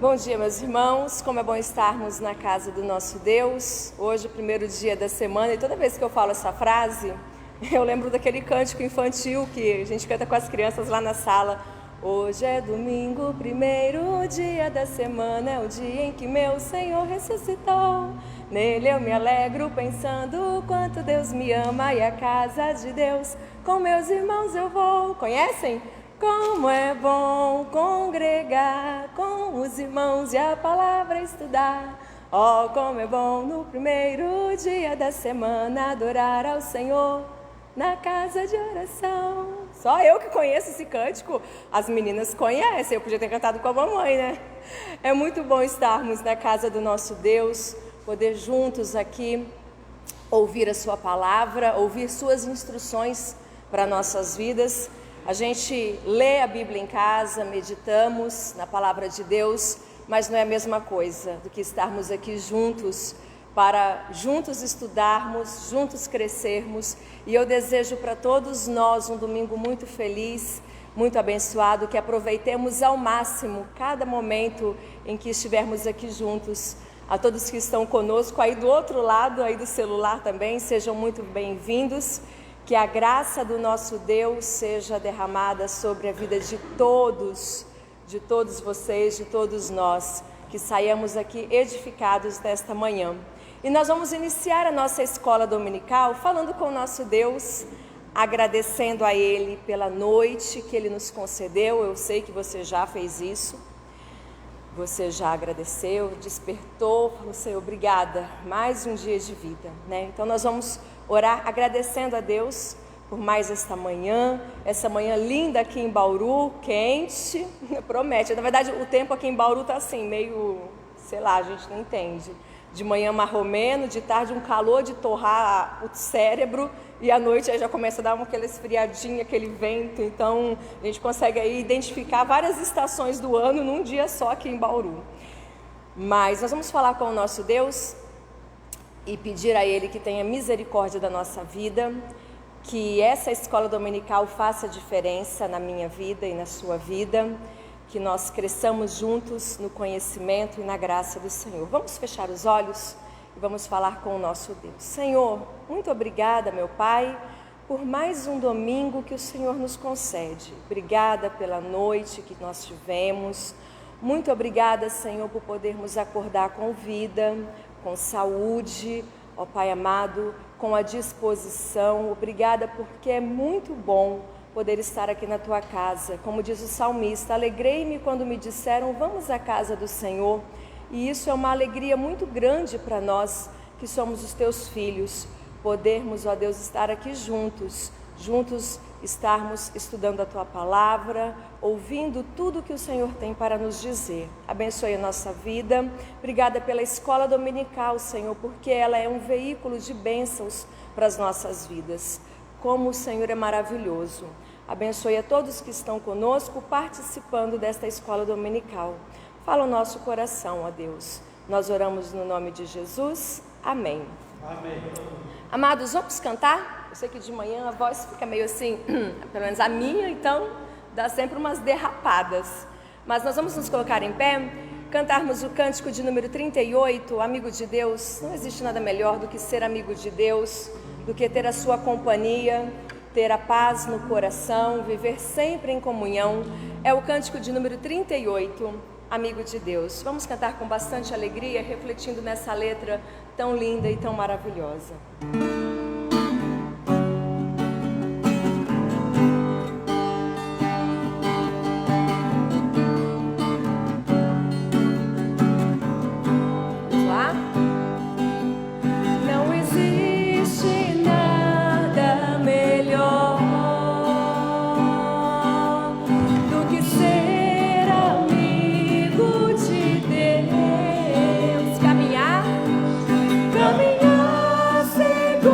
Bom dia, meus irmãos, como é bom estarmos na casa do nosso Deus. Hoje, o primeiro dia da semana, e toda vez que eu falo essa frase, eu lembro daquele cântico infantil que a gente canta com as crianças lá na sala. Hoje é domingo, primeiro dia da semana, é o dia em que meu Senhor ressuscitou. Nele eu me alegro pensando o quanto Deus me ama, e a casa de Deus com meus irmãos eu vou. Conhecem? Como é bom congregar com os irmãos e a palavra estudar. Oh, como é bom no primeiro dia da semana adorar ao Senhor na casa de oração. Só eu que conheço esse cântico, as meninas conhecem, eu podia ter cantado com a mamãe, né? É muito bom estarmos na casa do nosso Deus, poder juntos aqui ouvir a sua palavra, ouvir suas instruções para nossas vidas. A gente lê a Bíblia em casa, meditamos na palavra de Deus, mas não é a mesma coisa do que estarmos aqui juntos, para juntos estudarmos, juntos crescermos. E eu desejo para todos nós um domingo muito feliz, muito abençoado, que aproveitemos ao máximo cada momento em que estivermos aqui juntos. A todos que estão conosco aí do outro lado, aí do celular também, sejam muito bem-vindos. Que a graça do nosso Deus seja derramada sobre a vida de todos vocês, de todos nós, que saiamos aqui edificados nesta manhã. E nós vamos iniciar a nossa escola dominical falando com o nosso Deus, agradecendo a Ele pela noite que Ele nos concedeu. Eu sei que você já fez isso, você já agradeceu, despertou, falou: Senhor, obrigada, mais um dia de vida, né? Então nós vamos orar agradecendo a Deus por mais essa manhã linda aqui em Bauru, quente, promete. Na verdade, o tempo aqui em Bauru está assim, meio, sei lá, a gente não entende. De manhã marromeno, de tarde um calor de torrar o cérebro, e à noite aí já começa a dar aquela esfriadinha, aquele vento. Então a gente consegue aí identificar várias estações do ano num dia só aqui em Bauru. Mas nós vamos falar com o nosso Deus e pedir a Ele que tenha misericórdia da nossa vida, que essa escola dominical faça diferença na minha vida e na sua vida, que nós cresçamos juntos no conhecimento e na graça do Senhor. Vamos fechar os olhos e vamos falar com o nosso Deus. Senhor, muito obrigada, meu Pai, por mais um domingo que o Senhor nos concede. Obrigada pela noite que nós tivemos. Muito obrigada, Senhor, por podermos acordar com vida, com saúde, ó Pai amado, com a disposição. Obrigada porque é muito bom poder estar aqui na Tua casa. Como diz o salmista, alegrei-me quando me disseram, vamos à casa do Senhor. E isso é uma alegria muito grande para nós, que somos os Teus filhos, podermos, ó Deus, estar aqui juntos estarmos estudando a Tua palavra, ouvindo tudo que o Senhor tem para nos dizer. Abençoe a nossa vida. Obrigada pela escola dominical, Senhor, porque ela é um veículo de bênçãos para as nossas vidas. Como o Senhor é maravilhoso. Abençoe a todos que estão conosco, participando desta escola dominical. Fala o nosso coração, ó Deus. Nós oramos no nome de Jesus. Amém. Amém. Amados, vamos cantar? Eu sei que de manhã a voz fica meio assim, pelo menos a minha, então dá sempre umas derrapadas. Mas nós vamos nos colocar em pé, cantarmos o cântico de número 38, Amigo de Deus. Não existe nada melhor do que ser amigo de Deus, do que ter a sua companhia, ter a paz no coração, viver sempre em comunhão. É o cântico de número 38, Amigo de Deus. Vamos cantar com bastante alegria, refletindo nessa letra tão linda e tão maravilhosa. Caminhar segundo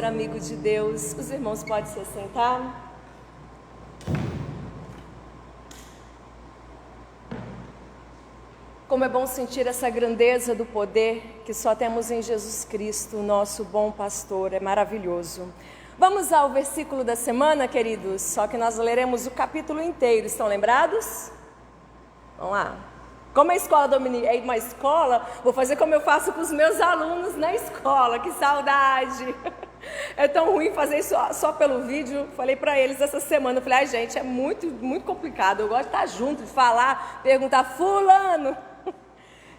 ser amigo de Deus. Os irmãos podem se assentar. Como é bom sentir essa grandeza do poder que só temos em Jesus Cristo, nosso bom pastor, é maravilhoso. Vamos ao versículo da semana, queridos, só que nós leremos o capítulo inteiro, estão lembrados? Vamos lá. Como a escola dominical é uma escola, vou fazer como eu faço com os meus alunos na escola, que saudade! É tão ruim fazer isso só pelo vídeo. Falei para eles essa semana, falei, ai gente, é muito complicado, eu gosto de estar junto, de falar, perguntar, fulano.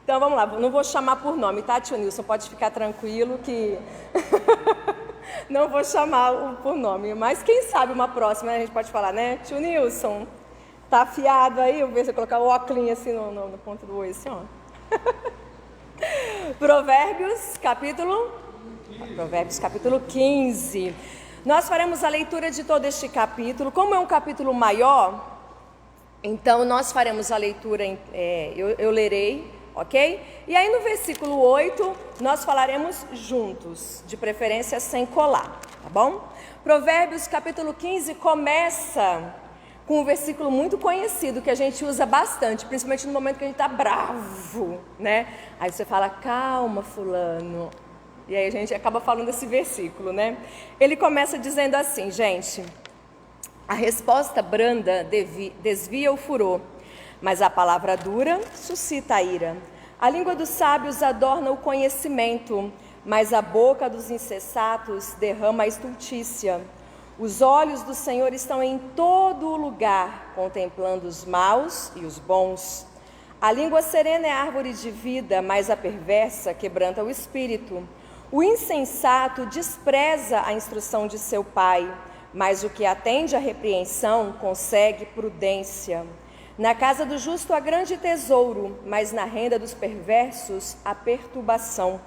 Então vamos lá, não vou chamar por nome, tá, tio Nilson? Pode ficar tranquilo que não vou chamar por nome, mas quem sabe uma próxima a gente pode falar, né? Tio Nilson, tá afiado aí? Eu vou ver se eu colocar o óculos assim no ponto do olho, assim, ó. Provérbios, capítulo 15. Nós faremos a leitura de todo este capítulo. Como é um capítulo maior, então nós faremos a leitura, eu lerei, ok? E aí no versículo 8, nós falaremos juntos, de preferência sem colar, tá bom? Provérbios capítulo 15 começa com um versículo muito conhecido, que a gente usa bastante, principalmente no momento que a gente está bravo, né? Aí você fala, calma fulano. E aí a gente acaba falando esse versículo, né? Ele começa dizendo assim, gente, a resposta branda desvia o furor, mas a palavra dura suscita a ira. A língua dos sábios adorna o conhecimento, mas a boca dos insensatos derrama a estultícia. Os olhos do Senhor estão em todo o lugar, contemplando os maus e os bons. A língua serena é árvore de vida, mas a perversa quebranta o espírito. O insensato despreza a instrução de seu pai, mas o que atende à repreensão consegue prudência. Na casa do justo há grande tesouro, mas na renda dos perversos há perturbação.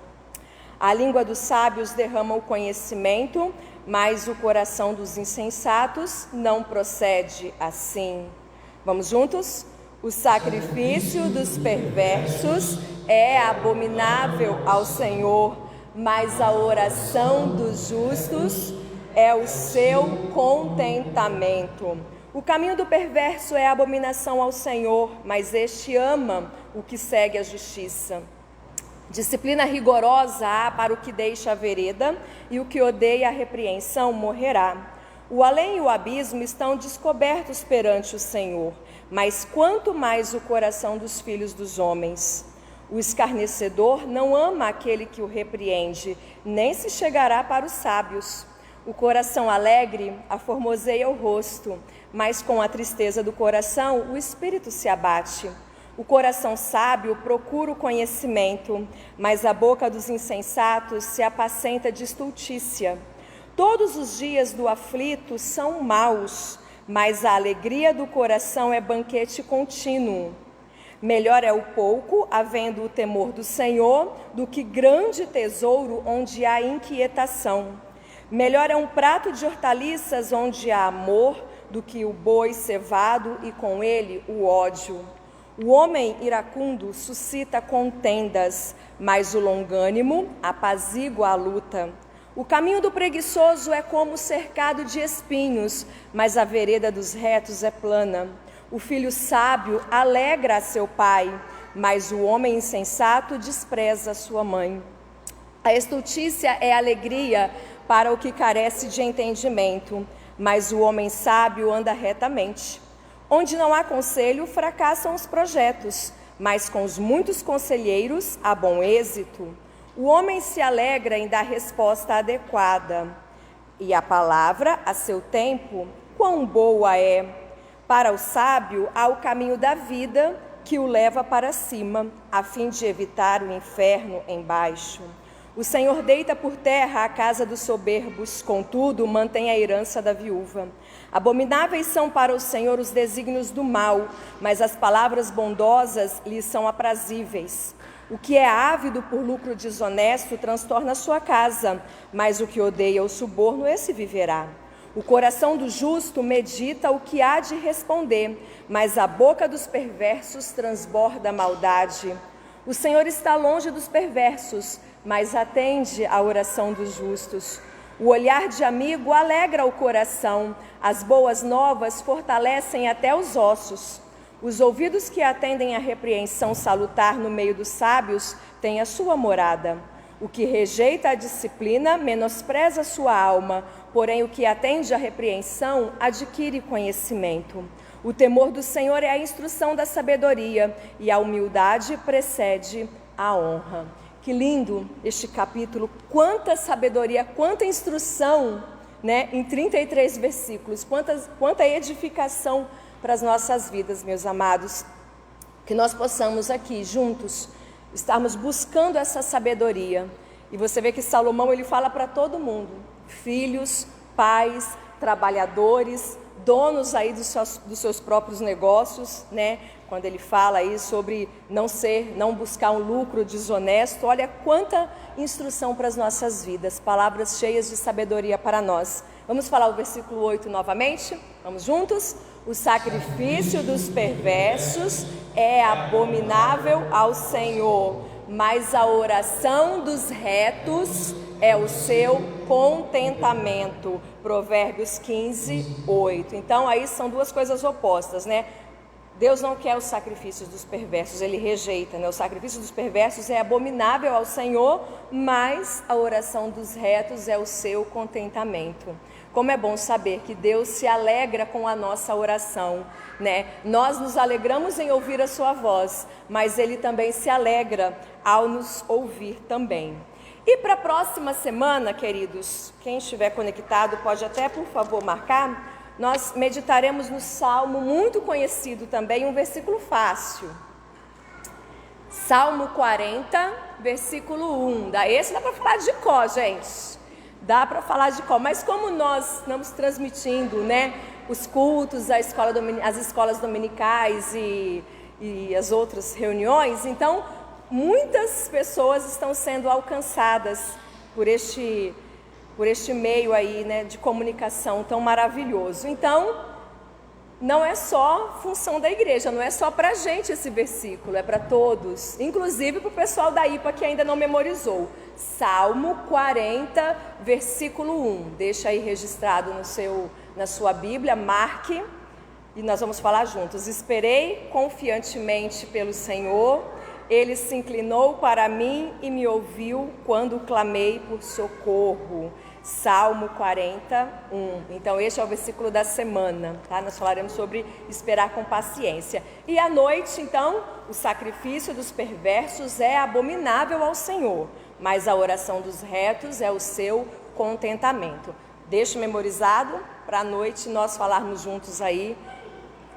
A língua dos sábios derrama o conhecimento, mas o coração dos insensatos não procede assim. Vamos juntos? O sacrifício dos perversos é abominável ao Senhor, mas a oração dos justos é o seu contentamento. O caminho do perverso é abominação ao Senhor, mas este ama o que segue a justiça. Disciplina rigorosa há para o que deixa a vereda, e o que odeia a repreensão morrerá. O além e o abismo estão descobertos perante o Senhor, mas quanto mais o coração dos filhos dos homens. O escarnecedor não ama aquele que o repreende, nem se chegará para os sábios. O coração alegre aformoseia o rosto, mas com a tristeza do coração o espírito se abate. O coração sábio procura o conhecimento, mas a boca dos insensatos se apacenta de estultícia. Todos os dias do aflito são maus, mas a alegria do coração é banquete contínuo. Melhor é o pouco, havendo o temor do Senhor, do que grande tesouro onde há inquietação. Melhor é um prato de hortaliças onde há amor, do que o boi cevado e com ele o ódio. O homem iracundo suscita contendas, mas o longânimo apazigua a luta. O caminho do preguiçoso é como cercado de espinhos, mas a vereda dos retos é plana. O filho sábio alegra a seu pai, mas o homem insensato despreza a sua mãe. A estultícia é alegria para o que carece de entendimento, mas o homem sábio anda retamente. Onde não há conselho, fracassam os projetos, mas com os muitos conselheiros há bom êxito. O homem se alegra em dar resposta adequada, e a palavra, a seu tempo, quão boa é. Para o sábio há o caminho da vida, que o leva para cima, a fim de evitar o inferno embaixo. O Senhor deita por terra a casa dos soberbos, contudo, mantém a herança da viúva. Abomináveis são para o Senhor os desígnios do mal, mas as palavras bondosas lhe são aprazíveis. O que é ávido por lucro desonesto transtorna sua casa, mas o que odeia o suborno, esse viverá. O coração do justo medita o que há de responder, mas a boca dos perversos transborda a maldade. O Senhor está longe dos perversos, mas atende à oração dos justos. O olhar de amigo alegra o coração, as boas novas fortalecem até os ossos. Os ouvidos que atendem à repreensão salutar no meio dos sábios têm a sua morada. O que rejeita a disciplina menospreza sua alma, porém o que atende à repreensão adquire conhecimento. O temor do Senhor é a instrução da sabedoria, e a humildade precede a honra. Que lindo este capítulo, quanta sabedoria, quanta instrução, né? Em 33 versículos, quanta edificação para as nossas vidas, meus amados. Que nós possamos aqui juntos estarmos buscando essa sabedoria. E você vê que Salomão, ele fala para todo mundo, filhos, pais, trabalhadores, donos aí dos seus próprios negócios, né? Quando ele fala aí sobre não buscar um lucro desonesto, olha quanta instrução para as nossas vidas, palavras cheias de sabedoria para nós. Vamos falar o versículo 8 novamente? Vamos juntos? O sacrifício dos perversos é abominável ao Senhor, mas a oração dos retos é o seu contentamento. Provérbios 15, 8. Então aí são duas coisas opostas, né? Deus não quer os sacrifícios dos perversos, Ele rejeita, né? O sacrifício dos perversos é abominável ao Senhor, mas a oração dos retos é o seu contentamento. Como é bom saber que Deus se alegra com a nossa oração, né? Nós nos alegramos em ouvir a sua voz, mas Ele também se alegra ao nos ouvir também. E para a próxima semana, queridos, quem estiver conectado pode até, por favor, marcar. Nós meditaremos no Salmo muito conhecido também, um versículo fácil. Salmo 40, versículo 1. Esse dá para falar de cor, gente. Dá para falar de cor. Mas como nós estamos transmitindo, né, os cultos, as escolas dominicais e as outras reuniões, então muitas pessoas estão sendo alcançadas por este meio aí, né, de comunicação tão maravilhoso. Então, não é só função da igreja, não é só para a gente esse versículo, é para todos, inclusive para o pessoal da IPA que ainda não memorizou. Salmo 40, versículo 1. Deixa aí registrado na sua Bíblia, marque, e nós vamos falar juntos. Esperei confiantemente pelo Senhor, Ele se inclinou para mim e me ouviu quando clamei por socorro. Salmo 41. Então este é o versículo da semana, tá? Nós falaremos sobre esperar com paciência. E à noite, então, o sacrifício dos perversos é abominável ao Senhor, mas a oração dos retos é o seu contentamento. Deixo memorizado para à noite nós falarmos juntos aí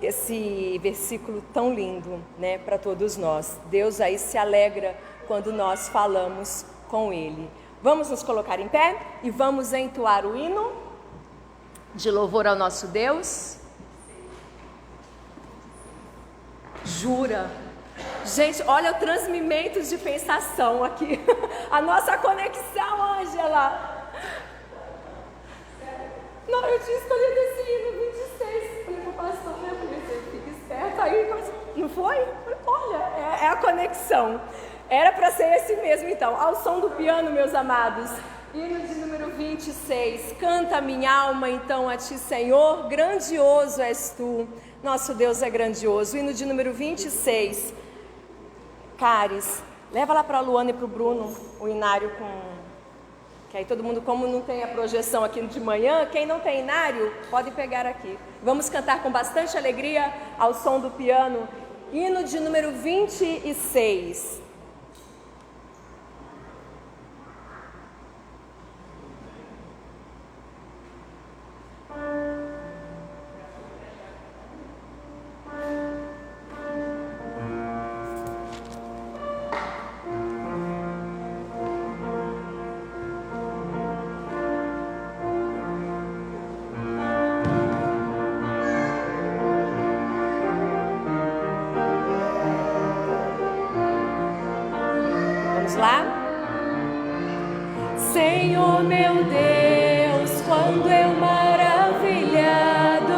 esse versículo tão lindo, né, para todos nós. Deus aí se alegra quando nós falamos com Ele. Vamos nos colocar em pé e vamos entoar o hino de louvor ao nosso Deus. Jura? Gente, olha o transmimento de pensação aqui. A nossa conexão, Ângela. Não, eu tinha escolhido esse hino 26. Falei pro pastor, né? Fica esperto aí. Não foi? Olha, é a conexão. Era para ser esse mesmo, então. Ao som do piano, meus amados. Hino de número 26. Canta minha alma, então, a ti, Senhor. Grandioso és tu. Nosso Deus é grandioso. Hino de número 26. Caris, leva lá para a Luana e para o Bruno o inário que aí todo mundo, como não tem a projeção aqui de manhã, quem não tem inário, pode pegar aqui. Vamos cantar com bastante alegria ao som do piano. Hino de número 26. Senhor meu Deus, quando eu maravilhado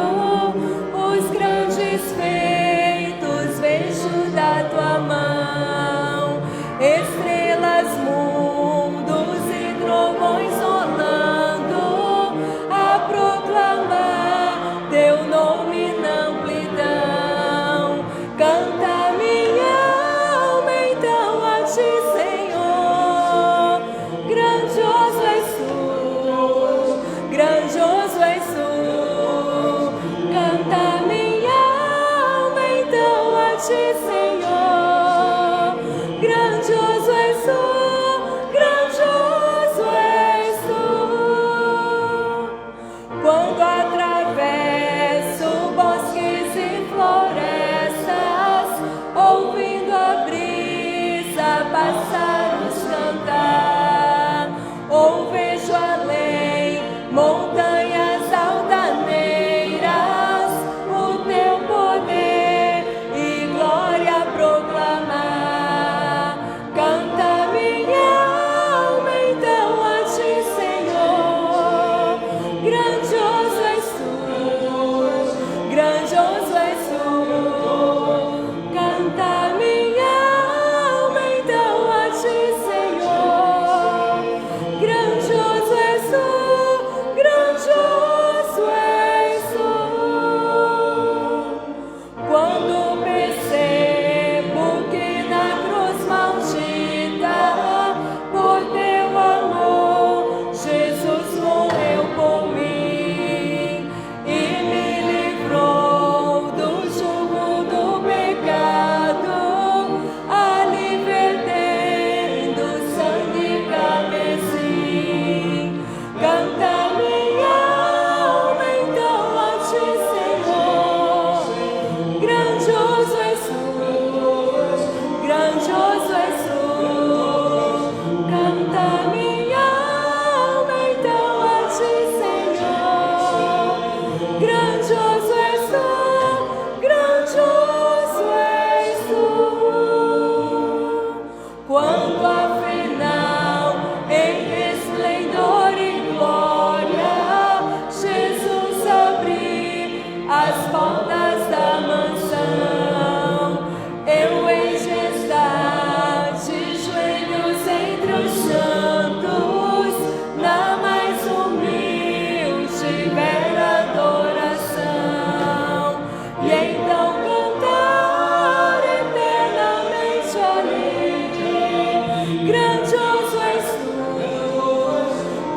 os grandes feitos vejo da tua mão, estrelas, mundos e trovões rolando, grandioso és tu. Canta minha alma então a ti, Senhor. Grandioso és tu, grandioso és tu. Quando percebo que na cruz maldita, por teu amor, Jesus morreu por mim e me livrou do jugo do pecado, ali vertendo sangue carmesim. Canta minha alma então a ti, Senhor. Grandioso és tu, grandioso és tu. Canta minha alma então a ti, Senhor. Grandioso és tu, grandioso és tu. Quando afinal em esplendor e glória Jesus abrir as portas da mansão, eu hei de estar de joelhos entre os santos, na mais humilde e bela adoração, e então cantar eternamente ali. Grandioso és tu,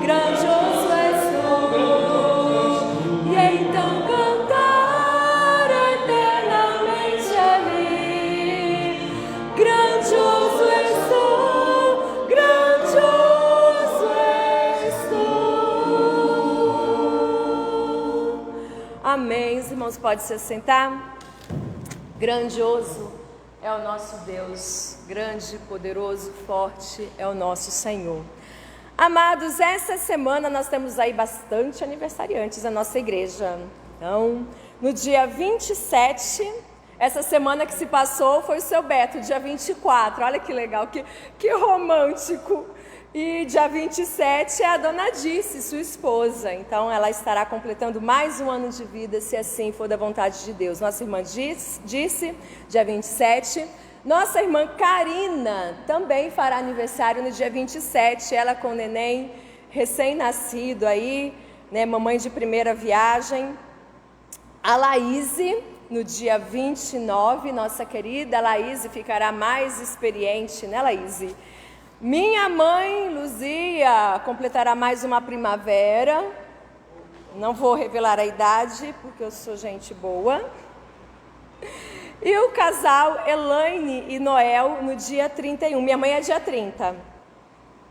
grandioso és tu, e então cantar eternamente ali. Grandioso és tu, grandioso és tu. Amém. Os irmãos podem se assentar. Grandioso é o nosso Deus, grande, poderoso, forte é o nosso Senhor. Amados, essa semana nós temos aí bastante aniversariantes na nossa igreja. Então, no dia 27, essa semana que se passou foi o seu Beto, dia 24. Olha que legal, que romântico. E dia 27 é a dona Dice, sua esposa. Então, ela estará completando mais um ano de vida, se assim for da vontade de Deus. Nossa irmã Dice, dia 27. Nossa irmã Karina também fará aniversário no dia 27. Ela com o neném recém-nascido aí, né, mamãe de primeira viagem. A Laíse, no dia 29, nossa querida Laíse ficará mais experiente, né, Laíse? Minha mãe, Luzia, completará mais uma primavera. Não vou revelar a idade, porque eu sou gente boa. E o casal Elaine e Noel no dia 31. Minha mãe é dia 30.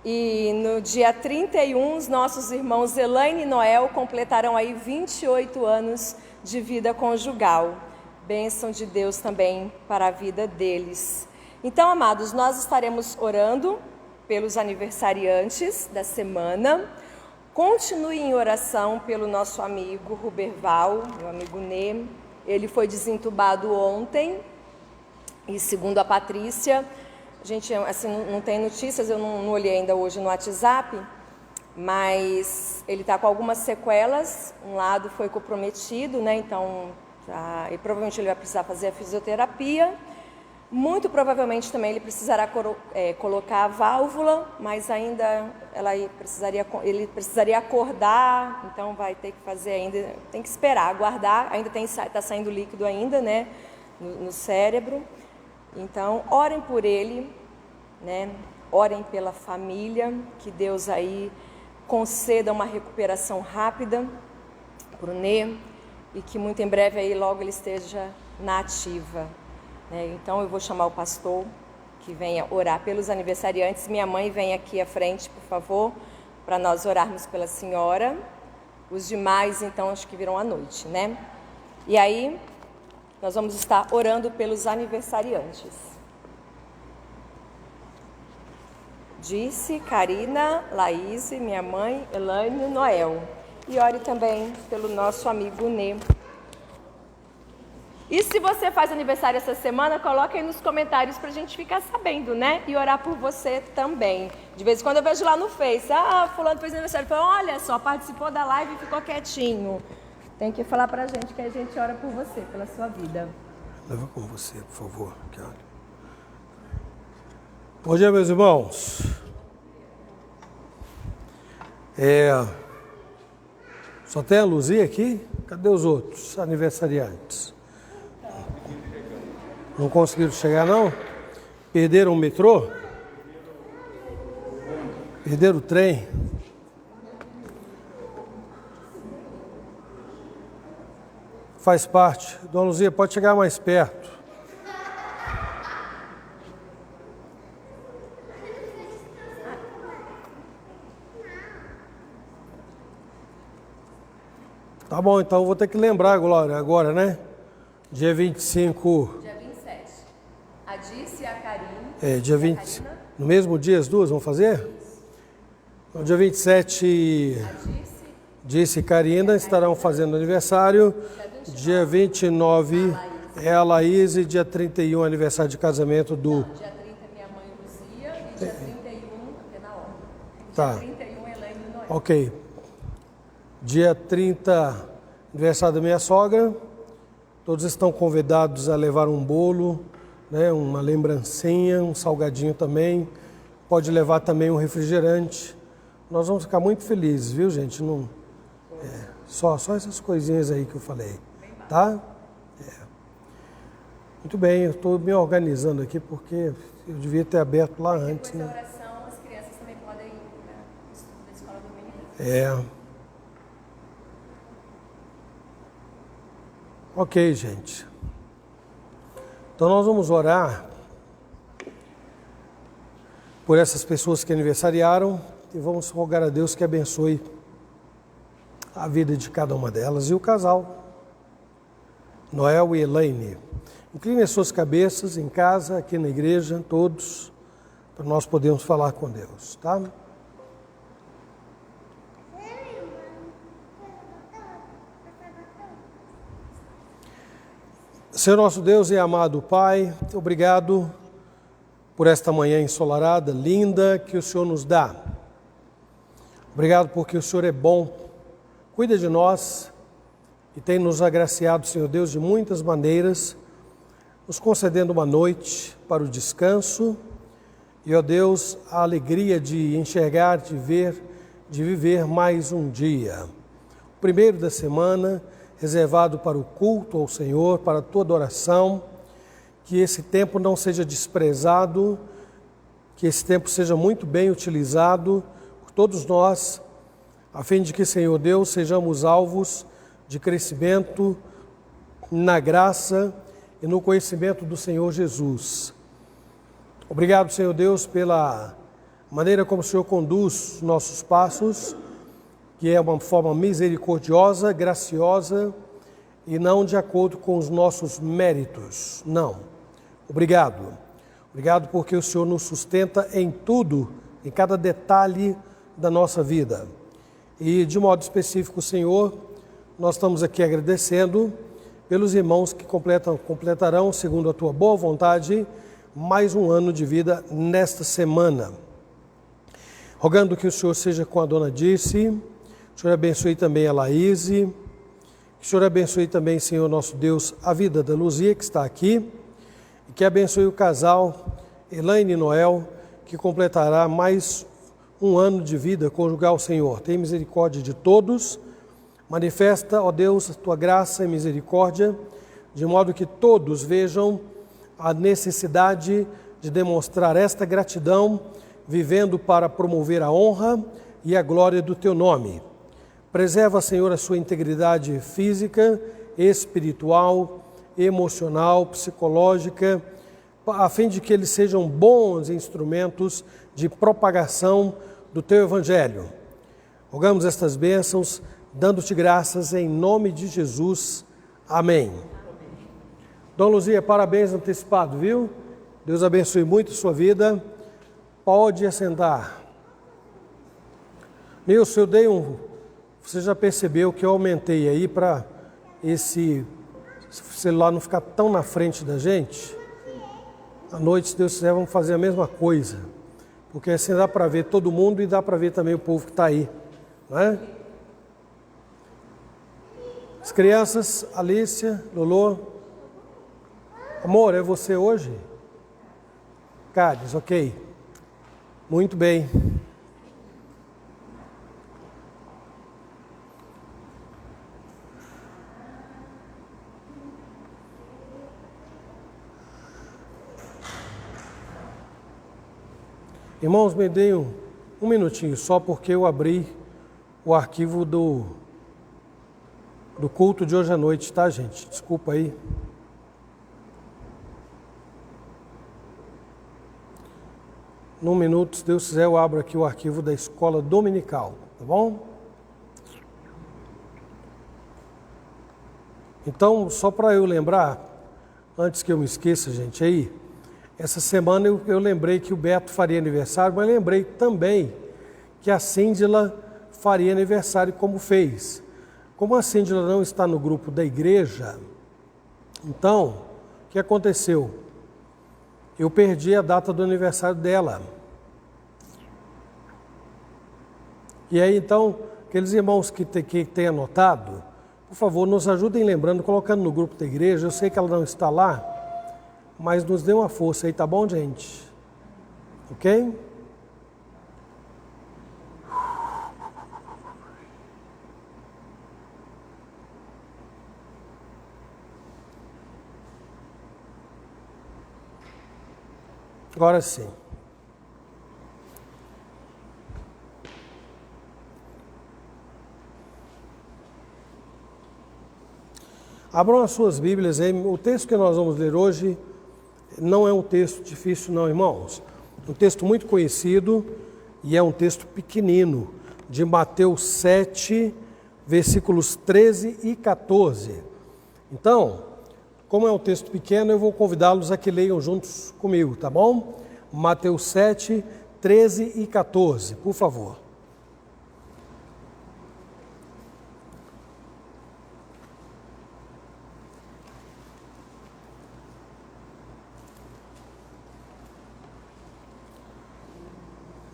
E no dia 31, os nossos irmãos Elaine e Noel completarão aí 28 anos de vida conjugal. Bênção de Deus também para a vida deles. Então, amados, nós estaremos orando pelos aniversariantes da semana. Continue em oração pelo nosso amigo Ruberval, meu amigo Nê. Ele foi desentubado ontem e, segundo a Patrícia, a gente assim, não tem notícias, eu não olhei ainda hoje no WhatsApp, mas ele está com algumas sequelas. Um lado foi comprometido, né? Então, e provavelmente ele vai precisar fazer a fisioterapia. Muito provavelmente também ele precisará colocar a válvula, mas ainda ele precisaria acordar, então vai ter que fazer ainda, tem que esperar, aguardar, ainda está saindo líquido ainda, né, no cérebro. Então, orem por ele, né, orem pela família, que Deus aí conceda uma recuperação rápida para o Nê e que muito em breve aí logo ele esteja na ativa. Então eu vou chamar o pastor que venha orar pelos aniversariantes. Minha mãe vem aqui à frente, por favor, para nós orarmos pela senhora. Os demais, então, acho que virão à noite, né? E aí, nós vamos estar orando pelos aniversariantes. Dice, Karina, Laís, minha mãe, Elaine e Noel. E ore também pelo nosso amigo Nê. E se você faz aniversário essa semana, coloca aí nos comentários pra gente ficar sabendo, né? E orar por você também. De vez em quando eu vejo lá no Face, fulano fez aniversário. Falei, olha só, participou da live e ficou quietinho. Tem que falar pra gente que a gente ora por você, pela sua vida. Leva com você, por favor. Bom dia, meus irmãos. Só tem a Luzia aqui? Cadê os outros aniversariantes? Não conseguiram chegar, não? Perderam o metrô? Perderam o trem? Faz parte. Dona Luzia, pode chegar mais perto. Tá bom, então vou ter que lembrar, Glória, agora, né? Dia 25. Dia 27. A Dice e a Karine. Dia 20. No mesmo dia as duas vão fazer? No dia 27, Dice e Karina estarão fazendo aniversário. Dia 29 é a Laís e dia 31 é aniversário de casamento do... Dia 30 minha mãe Luzia e dia 31 é na hora. Tá. Dia 31 Elaine e Noel. Ok. Dia 30, aniversário da minha sogra. Todos estão convidados a levar um bolo, né, uma lembrancinha, um salgadinho também. Pode levar também um refrigerante. Nós vamos ficar muito felizes, viu, gente? Não, só essas coisinhas aí que eu falei, tá? Muito bem, eu estou me organizando aqui porque eu devia ter aberto lá antes, Depois da né? oração, as crianças também podem ir para o estudo da escola dominical. Ok, gente. Então nós vamos orar por essas pessoas que aniversariaram e vamos rogar a Deus que abençoe a vida de cada uma delas e o casal, Noel e Elaine. Incline as suas cabeças em casa, aqui na igreja, todos, para nós podermos falar com Deus, tá? Senhor nosso Deus e amado Pai, obrigado por esta manhã ensolarada, linda, que o Senhor nos dá. Obrigado porque o Senhor é bom, cuida de nós e tem nos agraciado, Senhor Deus, de muitas maneiras, nos concedendo uma noite para o descanso e, ó Deus, a alegria de enxergar, de ver, de viver mais um dia. O primeiro da semana, reservado para o culto ao Senhor, para a tua adoração, que esse tempo não seja desprezado, que esse tempo seja muito bem utilizado por todos nós, a fim de que, Senhor Deus, sejamos alvos de crescimento na graça e no conhecimento do Senhor Jesus. Obrigado, Senhor Deus, pela maneira como o Senhor conduz nossos passos, que é uma forma misericordiosa, graciosa e não de acordo com os nossos méritos. Não. Obrigado. Obrigado porque o Senhor nos sustenta em tudo, em cada detalhe da nossa vida. E de modo específico, Senhor, nós estamos aqui agradecendo pelos irmãos que completarão, segundo a tua boa vontade, mais um ano de vida nesta semana. Rogando que o Senhor seja com a dona Dice, que o Senhor abençoe também a Laís, que o Senhor abençoe também, Senhor nosso Deus, a vida da Luzia, que está aqui, e que abençoe o casal Elaine e Noel, que completará mais um ano de vida conjugal, Senhor. Tem misericórdia de todos, manifesta, ó Deus, a tua graça e misericórdia, de modo que todos vejam a necessidade de demonstrar esta gratidão, vivendo para promover a honra e a glória do teu nome. Preserva, Senhor, a sua integridade física, espiritual, emocional, psicológica, a fim de que eles sejam bons instrumentos de propagação do teu evangelho. Rogamos estas bênçãos, dando-te graças em nome de Jesus. Amém. Dona Luzia, parabéns antecipado, viu? Deus abençoe muito a sua vida. Pode assentar. Nilson, eu dei Você já percebeu que eu aumentei aí para esse celular não ficar tão na frente da gente? À noite, se Deus quiser, vamos fazer a mesma coisa. Porque assim dá para ver todo mundo e dá para ver também o povo que está aí. Não é? crianças, Alicia, Lulu. Amor, é você hoje? Cádiz, ok. Muito bem. Irmãos, me deem um minutinho só, porque eu abri o arquivo do culto de hoje à noite, tá, gente? Desculpa aí. Num minuto, se Deus quiser, eu abro aqui o arquivo da escola dominical, tá bom? Então, só para eu lembrar, antes que eu me esqueça, gente, aí, essa semana eu lembrei que o Beto faria aniversário, mas lembrei também que a Cíndila faria aniversário como fez. Como a Cíndila não está no grupo da igreja, então, o que aconteceu? Eu perdi a data do aniversário dela. E aí, então, aqueles irmãos que têm anotado, por favor, nos ajudem lembrando, colocando no grupo da igreja. Eu sei que ela não está lá, mas nos dê uma força aí, tá bom, gente? Ok? Agora sim. Abram as suas Bíblias aí. O texto que nós vamos ler hoje não é um texto difícil, não, irmãos. Um texto muito conhecido e é um texto pequenino, de Mateus 7, versículos 13 e 14. Então, como é um texto pequeno, eu vou convidá-los a que leiam juntos comigo, tá bom? Mateus 7, 13 e 14, por favor.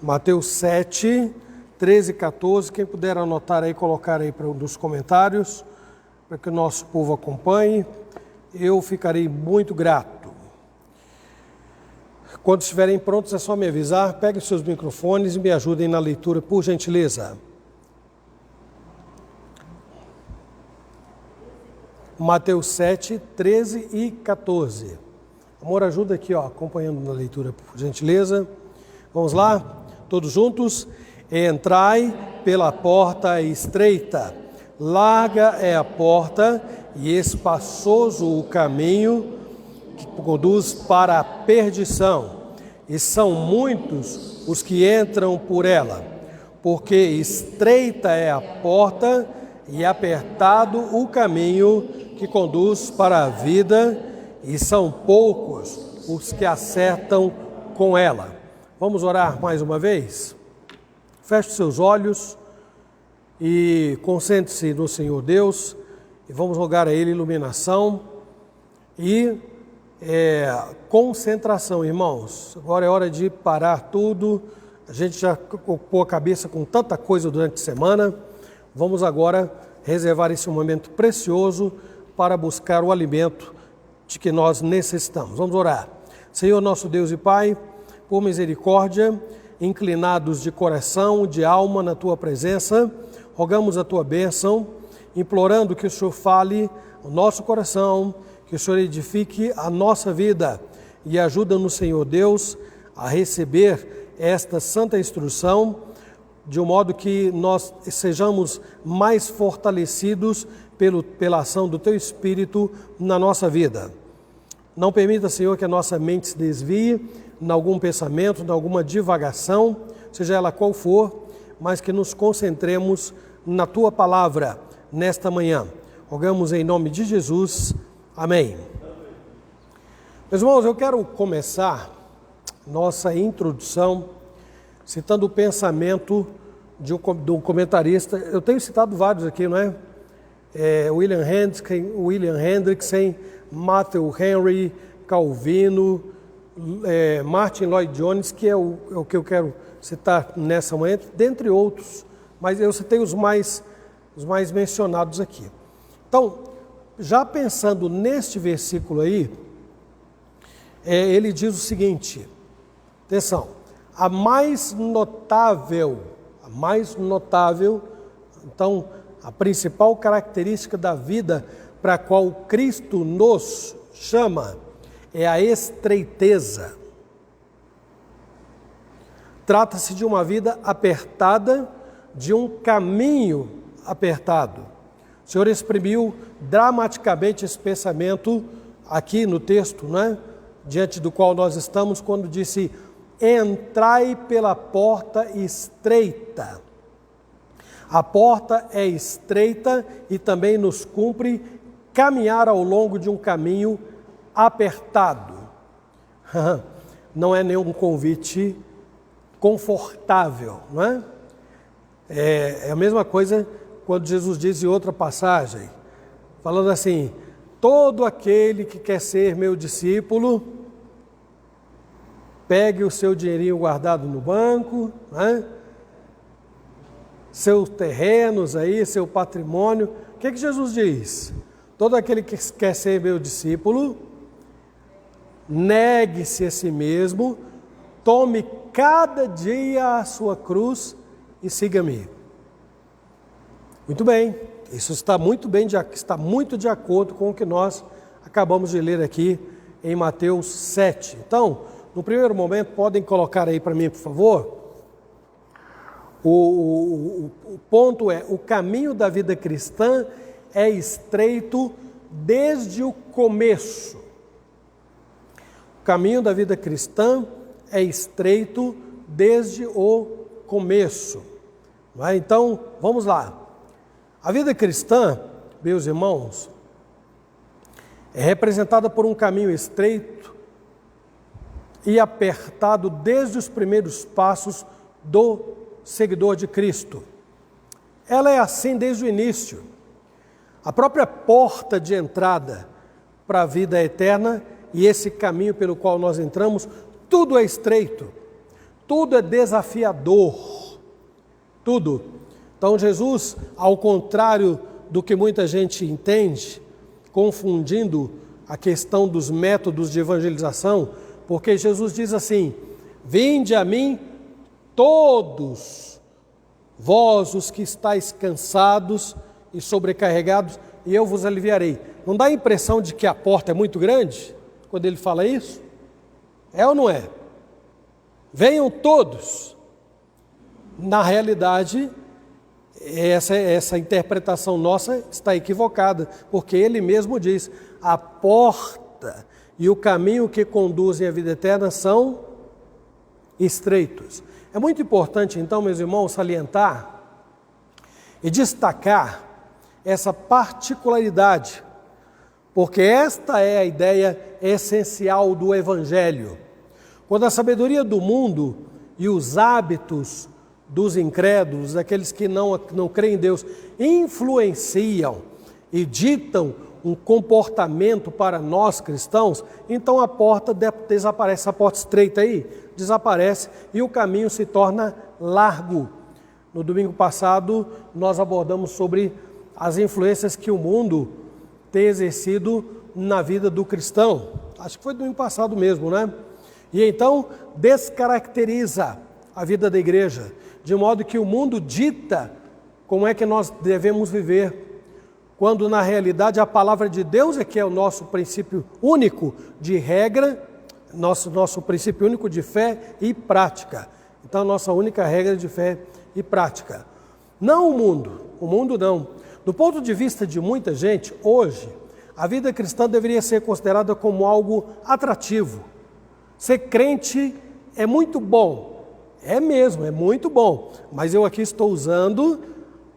Mateus 7, 13 e 14, quem puder anotar aí, colocar aí nos comentários, para que o nosso povo acompanhe, eu ficarei muito grato. Quando estiverem prontos, é só me avisar, peguem seus microfones e me ajudem na leitura, por gentileza. Mateus 7, 13 e 14. Amor, ajuda aqui, ó, acompanhando na leitura, por gentileza. Vamos lá? Todos juntos? Entrai pela porta estreita, larga é a porta e espaçoso o caminho que conduz para a perdição, e são muitos os que entram por ela, porque estreita é a porta e apertado o caminho que conduz para a vida, e são poucos os que acertam com ela. Vamos orar mais uma vez? Feche seus olhos e concentre-se no Senhor Deus e vamos rogar a Ele iluminação e concentração, irmãos. Agora é hora de parar tudo. A gente já ocupou a cabeça com tanta coisa durante a semana. Vamos agora reservar esse momento precioso para buscar o alimento de que nós necessitamos. Vamos orar. Senhor nosso Deus e Pai, por misericórdia, inclinados de coração, de alma na Tua presença, rogamos a Tua bênção, implorando que o Senhor fale o nosso coração, que o Senhor edifique a nossa vida e ajuda-nos, Senhor Deus, a receber esta santa instrução, de um modo que nós sejamos mais fortalecidos pela ação do Teu Espírito na nossa vida. Não permita, Senhor, que a nossa mente se desvie em algum pensamento, em alguma divagação, seja ela qual for, mas que nos concentremos na Tua palavra nesta manhã. Rogamos em nome de Jesus. Amém. Meus irmãos, eu quero começar nossa introdução citando o pensamento de um comentarista. Eu tenho citado vários aqui, não é? William Hendrickson, Matthew Henry, Calvino, Martin Lloyd Jones, que é o que eu quero citar nessa manhã, dentre outros, mas eu citei os mais mencionados aqui. Então, já pensando neste versículo aí, ele diz o seguinte, atenção, a mais notável, então, a principal característica da vida para a qual Cristo nos chama é a estreiteza. Trata-se de uma vida apertada, de um caminho apertado. O Senhor exprimiu dramaticamente esse pensamento aqui no texto, né? Diante do qual nós estamos, quando disse: entrai pela porta estreita. A porta é estreita e também nos cumpre caminhar ao longo de um caminho apertado. Não é nenhum convite confortável, não é? É a mesma coisa quando Jesus diz em outra passagem, falando assim: todo aquele que quer ser meu discípulo, pegue o seu dinheirinho guardado no banco, né? Seus terrenos aí, seu patrimônio. O que Jesus diz? Todo aquele que quer ser meu discípulo, negue-se a si mesmo, tome cada dia a sua cruz e siga-me. Muito bem, isso está muito de acordo com o que nós acabamos de ler aqui em Mateus 7. Então, no primeiro momento, podem colocar aí para mim, por favor. O ponto é: o caminho da vida cristã é estreito desde o começo. O caminho da vida cristã é estreito desde o começo. Não é? Então, vamos lá. A vida cristã, meus irmãos, é representada por um caminho estreito e apertado desde os primeiros passos do seguidor de Cristo. Ela é assim desde o início. A própria porta de entrada para a vida eterna e esse caminho pelo qual nós entramos, tudo é estreito, tudo é desafiador, tudo. Então Jesus, ao contrário do que muita gente entende, confundindo a questão dos métodos de evangelização, porque Jesus diz assim: vinde a mim todos vós os que estáis cansados e sobrecarregados, e eu vos aliviarei. Não dá a impressão de que a porta é muito grande quando ele fala isso? É ou não é? Venham todos. Na realidade, essa interpretação nossa está equivocada, porque ele mesmo diz: a porta e o caminho que conduzem à vida eterna são estreitos. É muito importante, então, meus irmãos, salientar e destacar essa particularidade, porque esta é a ideia essencial do Evangelho. Quando a sabedoria do mundo e os hábitos dos incrédulos, daqueles que não creem em Deus, influenciam e ditam um comportamento para nós cristãos, então a porta desaparece, essa porta estreita aí desaparece e o caminho se torna largo. No domingo passado nós abordamos sobre as influências que o mundo tem exercido na vida do cristão. Acho que foi domingo passado mesmo, né? E então descaracteriza a vida da igreja, de modo que o mundo dita como é que nós devemos viver, quando na realidade a palavra de Deus é que é o nosso princípio único de regra, nosso princípio único de fé e prática. Então, nossa única regra de fé e prática. Não o mundo não. Do ponto de vista de muita gente, hoje, a vida cristã deveria ser considerada como algo atrativo. Ser crente é muito bom, é mesmo, é muito bom, mas eu aqui estou usando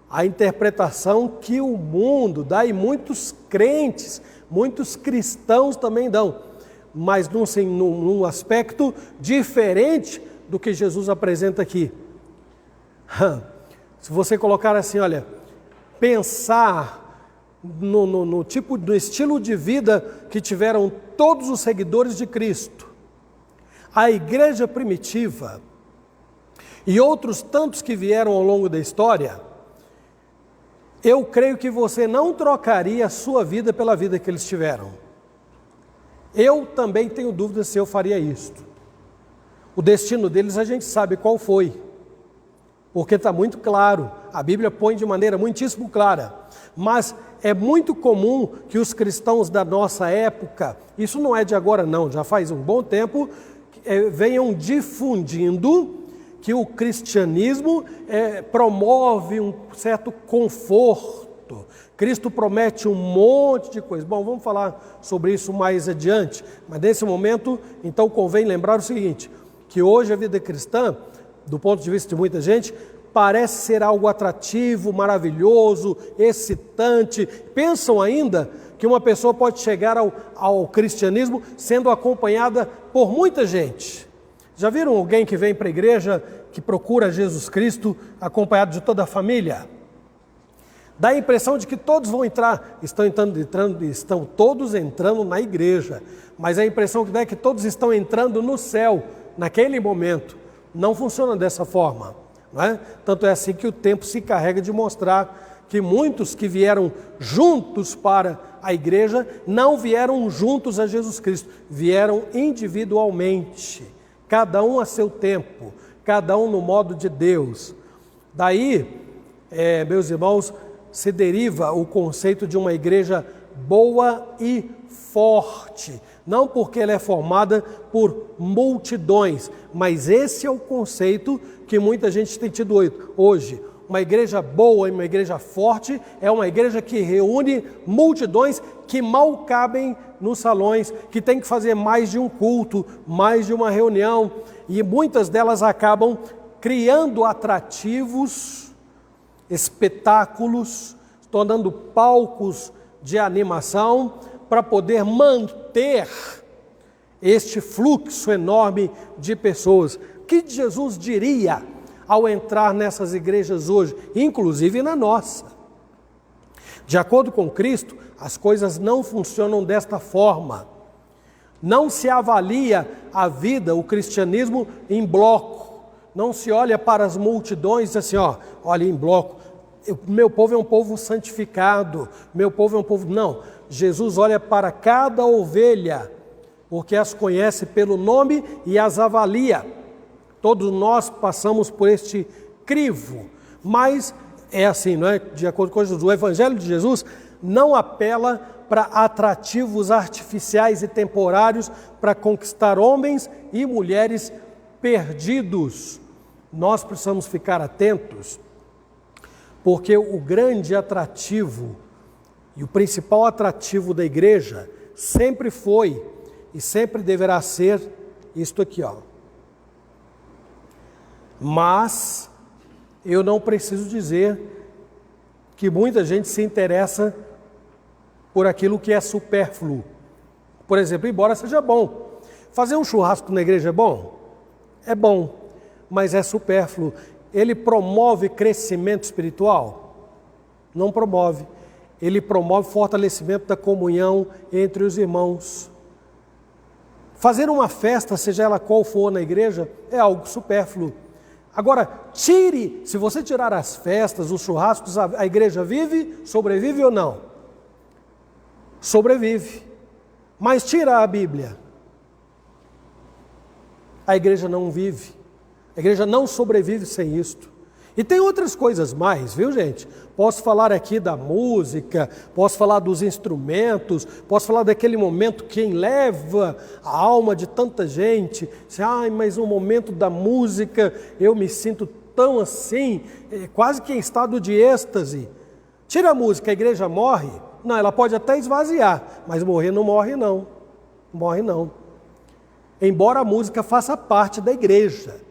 a interpretação que o mundo dá e muitos crentes, muitos cristãos também dão, mas num aspecto diferente do que Jesus apresenta aqui. Se você colocar assim, olha, pensar no estilo de vida que tiveram todos os seguidores de Cristo, a igreja primitiva e outros tantos que vieram ao longo da história, eu creio que você não trocaria a sua vida pela vida que eles tiveram. Eu também tenho dúvida se eu faria isto. O destino deles a gente sabe qual foi, porque está muito claro, a Bíblia põe de maneira muitíssimo clara, mas é muito comum que os cristãos da nossa época, isso não é de agora não, já faz um bom tempo, venham difundindo que o cristianismo promove um certo conforto. Cristo promete um monte de coisas. Bom, vamos falar sobre isso mais adiante, mas nesse momento, então convém lembrar o seguinte, que hoje a vida cristã, do ponto de vista de muita gente, parece ser algo atrativo, maravilhoso, excitante. Pensam ainda que uma pessoa pode chegar ao cristianismo sendo acompanhada por muita gente. Já viram alguém que vem para a igreja, que procura Jesus Cristo, acompanhado de toda a família? Dá a impressão de que todos vão entrar, estão todos entrando na igreja, mas a impressão que dá é que todos estão entrando no céu, naquele momento. Não funciona dessa forma, não é? Tanto é assim que o tempo se carrega de mostrar que muitos que vieram juntos para a igreja, não vieram juntos a Jesus Cristo, vieram individualmente, cada um a seu tempo, cada um no modo de Deus. Daí, meus irmãos, se deriva o conceito de uma igreja boa e forte, não porque ela é formada por multidões, mas esse é o conceito que muita gente tem tido hoje. Uma igreja boa e uma igreja forte é uma igreja que reúne multidões que mal cabem nos salões, que tem que fazer mais de um culto, mais de uma reunião, e muitas delas acabam criando atrativos, espetáculos, tornando palcos de animação para poder manter este fluxo enorme de pessoas. O que Jesus diria ao entrar nessas igrejas hoje, inclusive na nossa? De acordo com Cristo, as coisas não funcionam desta forma. Não se avalia a vida, o cristianismo, em bloco. Não se olha para as multidões e diz assim, olha em bloco, meu povo é um povo santificado, meu povo é um povo... Não, Jesus olha para cada ovelha, porque as conhece pelo nome e as avalia. Todos nós passamos por este crivo, mas é assim, não é? De acordo com Jesus, o Evangelho de Jesus não apela para atrativos artificiais e temporários para conquistar homens e mulheres perdidos. Nós precisamos ficar atentos, porque o grande atrativo e o principal atrativo da igreja sempre foi e sempre deverá ser isto aqui, Mas eu não preciso dizer que muita gente se interessa por aquilo que é supérfluo. Por exemplo, embora seja bom, fazer um churrasco na igreja é bom, mas é supérfluo. Ele promove crescimento espiritual? Não promove. Ele promove fortalecimento da comunhão entre os irmãos. Fazer uma festa, seja ela qual for na igreja, é algo supérfluo. Agora, se você tirar as festas, os churrascos, a igreja sobrevive ou não? Sobrevive. Mas tira a Bíblia, a igreja não vive. A igreja não sobrevive sem isto. E tem outras coisas mais, viu gente? Posso falar aqui da música, posso falar dos instrumentos, posso falar daquele momento que enleva a alma de tanta gente. Mas no momento da música eu me sinto tão assim, quase que em estado de êxtase. Tira a música, a igreja morre? Não, ela pode até esvaziar, mas morrer não morre não. Morre não. Embora a música faça parte da igreja.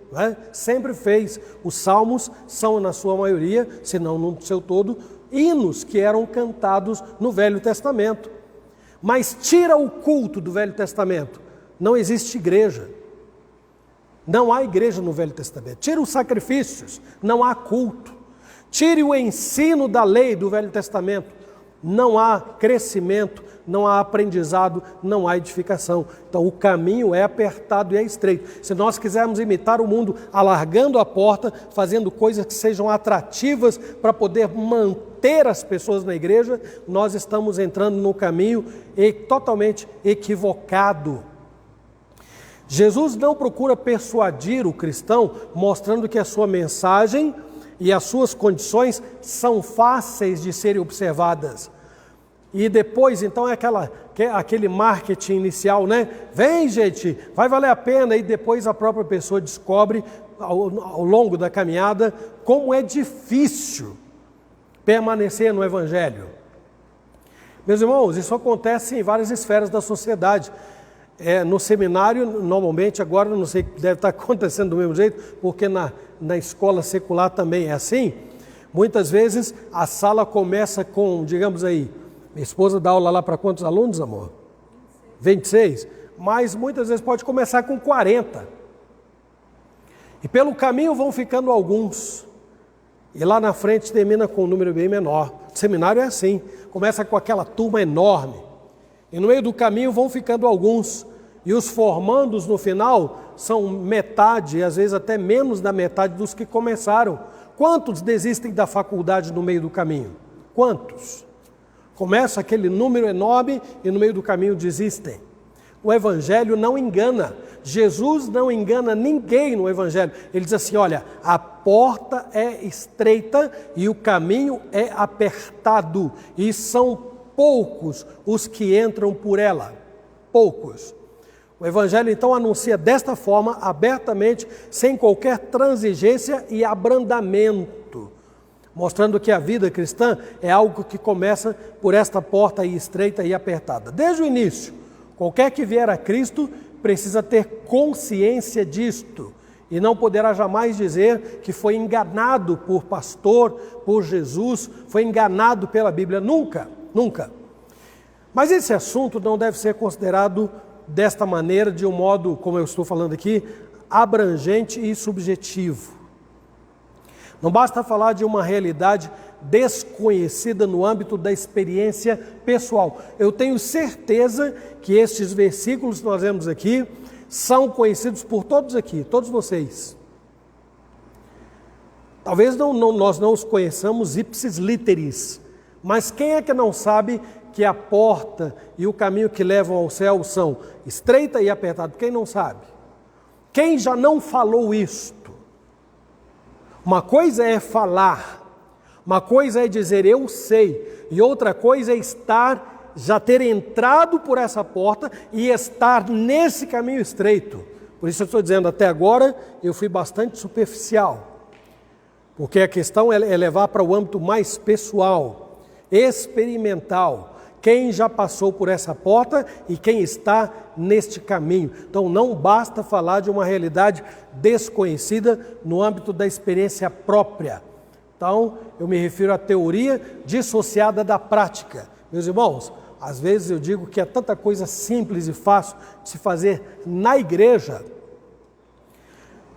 Sempre fez. Os salmos são, na sua maioria, se não no seu todo, hinos que eram cantados no Velho Testamento. Mas tira o culto do Velho Testamento, não existe igreja. Não há igreja no Velho Testamento. Tira os sacrifícios, não há culto. Tire o ensino da lei do Velho Testamento, não há crescimento, não há aprendizado, não há edificação. Então o caminho é apertado e é estreito. Se nós quisermos imitar o mundo alargando a porta, fazendo coisas que sejam atrativas para poder manter as pessoas na igreja, nós estamos entrando no caminho totalmente equivocado. Jesus não procura persuadir o cristão, mostrando que a sua mensagem e as suas condições são fáceis de serem observadas. E depois, então, é aquele marketing inicial, né? Vem, gente, vai valer a pena. E depois a própria pessoa descobre, ao longo da caminhada, como é difícil permanecer no Evangelho. Meus irmãos, isso acontece em várias esferas da sociedade. No seminário, normalmente, agora não sei, deve estar acontecendo do mesmo jeito, porque na escola secular também é assim. Muitas vezes a sala começa com, digamos aí, minha esposa dá aula lá para quantos alunos, amor? 26. Mas muitas vezes pode começar com 40. E pelo caminho vão ficando alguns. E lá na frente termina com um número bem menor. O seminário é assim, começa com aquela turma enorme. E no meio do caminho vão ficando alguns. E os formandos no final são metade, às vezes até menos da metade dos que começaram. Quantos desistem da faculdade no meio do caminho? Quantos? Começa aquele número enorme e no meio do caminho desistem. O Evangelho não engana. Jesus não engana ninguém no Evangelho. Ele diz assim, olha, a porta é estreita e o caminho é apertado. E são poucos os que entram por ela. Poucos. O Evangelho então anuncia desta forma, abertamente, sem qualquer transigência e abrandamento, mostrando que a vida cristã é algo que começa por esta porta aí estreita e apertada. Desde o início, qualquer que vier a Cristo precisa ter consciência disto e não poderá jamais dizer que foi enganado por pastor, por Jesus, foi enganado pela Bíblia. Nunca, nunca. Mas esse assunto não deve ser considerado desta maneira, de um modo, como eu estou falando aqui, abrangente e subjetivo. Não basta falar de uma realidade desconhecida no âmbito da experiência pessoal. Eu tenho certeza que estes versículos que nós vemos aqui são conhecidos por todos aqui, todos vocês. Talvez nós não os conheçamos ipsis literis, mas quem é que não sabe que a porta e o caminho que levam ao céu são estreita e apertada? Quem não sabe? Quem já não falou isto? Uma coisa é falar, uma coisa é dizer eu sei, e outra coisa é já ter entrado por essa porta e estar nesse caminho estreito. Por isso eu estou dizendo, até agora eu fui bastante superficial, porque a questão é levar para o âmbito mais pessoal, experimental, quem já passou por essa porta e quem está neste caminho. Então não basta falar de uma realidade desconhecida no âmbito da experiência própria. Então eu me refiro à teoria dissociada da prática. Meus irmãos, às vezes eu digo que é tanta coisa simples e fácil de se fazer na igreja.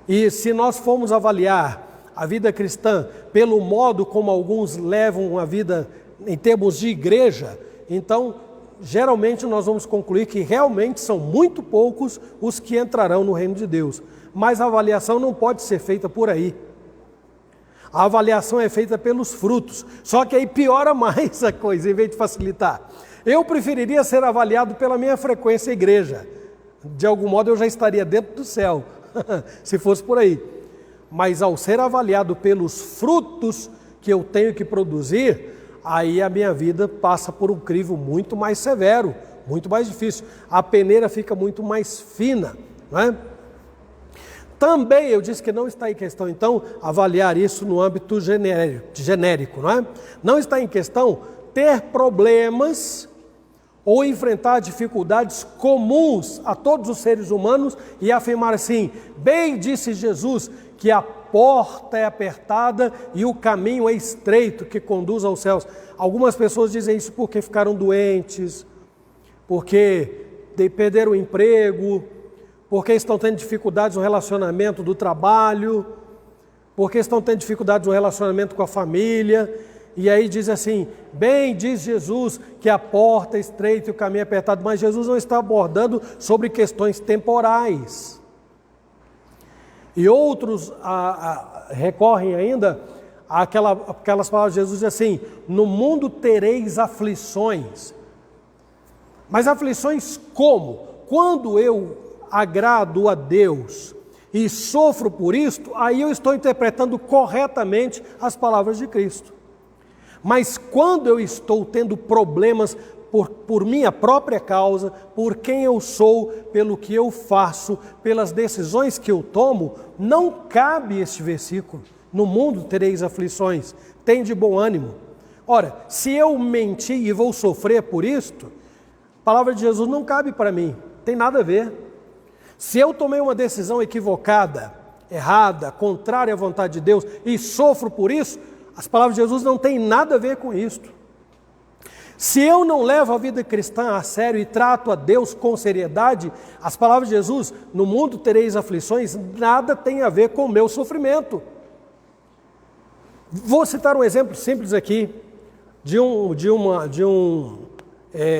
E se nós formos avaliar a vida cristã pelo modo como alguns levam a vida em termos de igreja, então, geralmente nós vamos concluir que realmente são muito poucos os que entrarão no reino de Deus. Mas a avaliação não pode ser feita por aí. A avaliação é feita pelos frutos. Só que aí piora mais a coisa, em vez de facilitar. Eu preferiria ser avaliado pela minha frequência à igreja. De algum modo eu já estaria dentro do céu, se fosse por aí. Mas ao ser avaliado pelos frutos que eu tenho que produzir, aí a minha vida passa por um crivo muito mais severo, muito mais difícil. A peneira fica muito mais fina, não é? Também eu disse que não está em questão, então, avaliar isso no âmbito genérico, não é? Não está em questão ter problemas ou enfrentar dificuldades comuns a todos os seres humanos e afirmar assim, bem disse Jesus, que a porta é apertada e o caminho é estreito que conduz aos céus. Algumas pessoas dizem isso porque ficaram doentes, porque perderam o emprego, porque estão tendo dificuldades no relacionamento do trabalho, porque estão tendo dificuldades no relacionamento com a família. e aí diz assim, bem diz Jesus que a porta é estreita e o caminho é apertado, mas Jesus não está abordando sobre questões temporais. E outros recorrem ainda àquelas palavras de Jesus assim, no mundo tereis aflições. Mas aflições como? Quando eu agrado a Deus e sofro por isto, aí eu estou interpretando corretamente as palavras de Cristo. Mas quando eu estou tendo problemas por minha própria causa, por quem eu sou, pelo que eu faço, pelas decisões que eu tomo, não cabe este versículo. No mundo tereis aflições, tende bom ânimo. Ora, se eu mentir e vou sofrer por isto, a palavra de Jesus não cabe para mim, tem nada a ver. Se eu tomei uma decisão equivocada, errada, contrária à vontade de Deus e sofro por isso, as palavras de Jesus não têm nada a ver com isto. Se eu não levo a vida cristã a sério e trato a Deus com seriedade, as palavras de Jesus, no mundo tereis aflições, nada tem a ver com o meu sofrimento. Vou citar um exemplo simples aqui, de um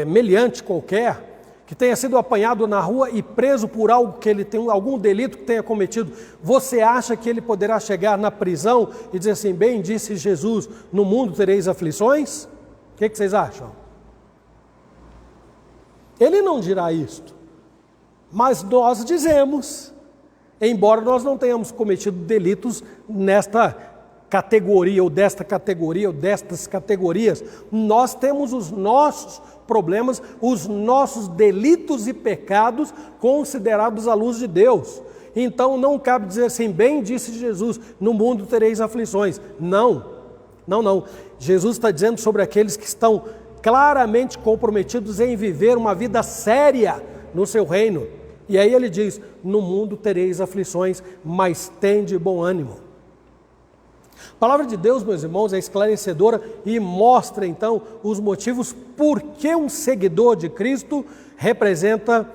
meliante qualquer, que tenha sido apanhado na rua e preso por algo que ele tem, algum delito que tenha cometido. Você acha que ele poderá chegar na prisão e dizer assim, bem disse Jesus, no mundo tereis aflições? O que vocês acham? Ele não dirá isto, mas nós dizemos, embora nós não tenhamos cometido delitos nesta categoria, ou desta categoria, ou destas categorias, nós temos os nossos problemas, os nossos delitos e pecados considerados à luz de Deus. Então não cabe dizer assim, bem disse Jesus, no mundo tereis aflições. Não. Jesus está dizendo sobre aqueles que estão claramente comprometidos em viver uma vida séria no seu reino. E aí ele diz, no mundo tereis aflições, mas tende bom ânimo. A palavra de Deus, meus irmãos, é esclarecedora e mostra então os motivos por que um seguidor de Cristo representa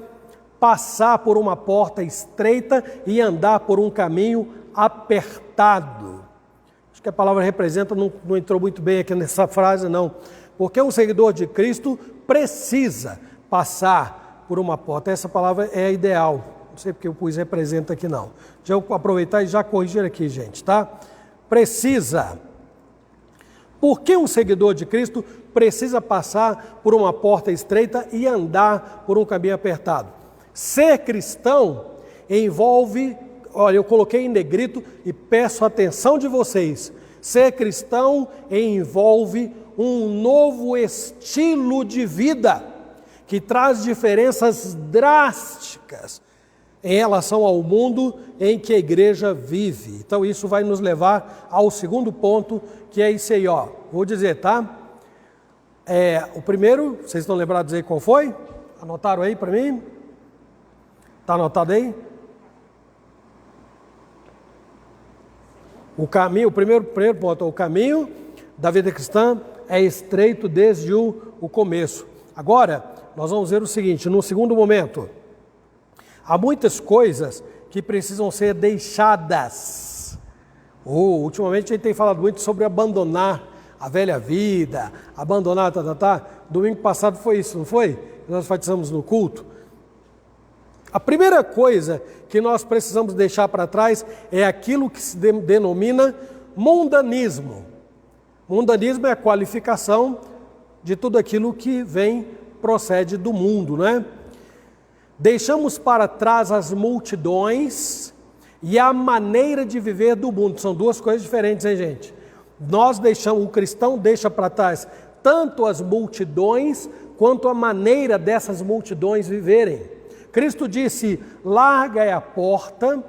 passar por uma porta estreita e andar por um caminho apertado. Acho que a palavra representa não entrou muito bem aqui nessa frase, não. Porque um seguidor de Cristo precisa passar por uma porta. Essa palavra é ideal. Não sei porque eu pus representa aqui, não. Deixa eu aproveitar e já corrigir aqui, gente, tá? Precisa. Por que um seguidor de Cristo precisa passar por uma porta estreita e andar por um caminho apertado? Ser cristão envolve, olha, eu coloquei em negrito e peço a atenção de vocês. Ser cristão envolve um novo estilo de vida que traz diferenças drásticas em relação ao mundo em que a igreja vive. Então isso vai nos levar ao segundo ponto, que é esse aí, ó. Vou dizer, tá? O primeiro, vocês estão lembrados aí qual foi? Anotaram aí para mim? Está anotado aí? O caminho, o primeiro ponto, o caminho da vida cristã é estreito desde o começo. Agora, nós vamos ver o seguinte, no segundo momento, há muitas coisas que precisam ser deixadas. Ultimamente a gente tem falado muito sobre abandonar a velha vida, abandonar, Domingo passado foi isso, não foi? Nós enfatizamos no culto. A primeira coisa que nós precisamos deixar para trás é aquilo que se denomina mundanismo. Mundanismo é a qualificação de tudo aquilo que procede do mundo, não é? Deixamos para trás as multidões e a maneira de viver do mundo. São duas coisas diferentes, hein, gente? O cristão deixa para trás tanto as multidões quanto a maneira dessas multidões viverem. Cristo disse, larga é a porta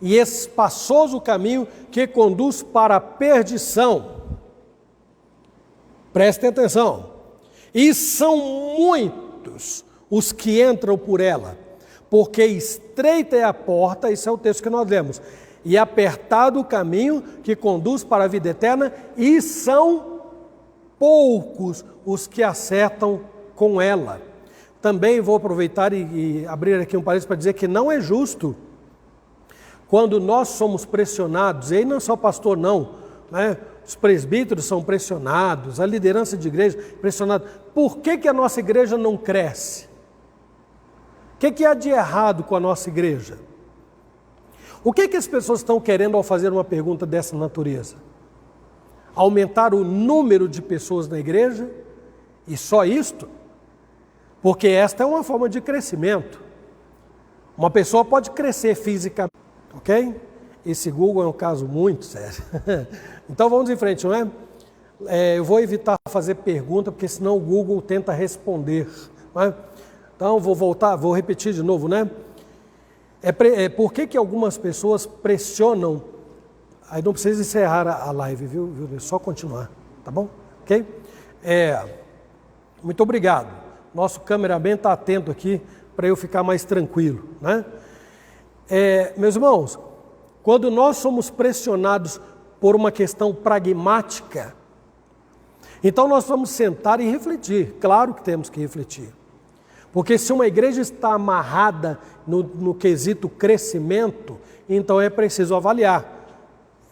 e espaçoso o caminho que conduz para a perdição. Prestem atenção. E são muitos os que entram por ela, porque estreita é a porta, esse é o texto que nós lemos, e apertado o caminho que conduz para a vida eterna, e são poucos os que acertam com ela. Também vou aproveitar e abrir aqui um parênteses para dizer que não é justo quando nós somos pressionados, e aí não é só pastor não, né? Os presbíteros são pressionados, a liderança de igreja pressionada. Por que a nossa igreja não cresce? O que há de errado com a nossa igreja? O que as pessoas estão querendo ao fazer uma pergunta dessa natureza? Aumentar o número de pessoas na igreja? E só isto? Porque esta é uma forma de crescimento. Uma pessoa pode crescer fisicamente, ok? Esse Google é um caso muito sério. Então vamos em frente, não é? Eu vou evitar fazer pergunta, porque senão o Google tenta responder. Não é? Então vou repetir de novo, né? Por que algumas pessoas pressionam? Aí não precisa encerrar a live, viu? É só continuar, tá bom? Ok? Muito obrigado. Nosso cameraman está atento aqui para eu ficar mais tranquilo, né? Meus irmãos, quando nós somos pressionados por uma questão pragmática, então nós vamos sentar e refletir. Claro que temos que refletir. Porque se uma igreja está amarrada no quesito crescimento, então é preciso avaliar.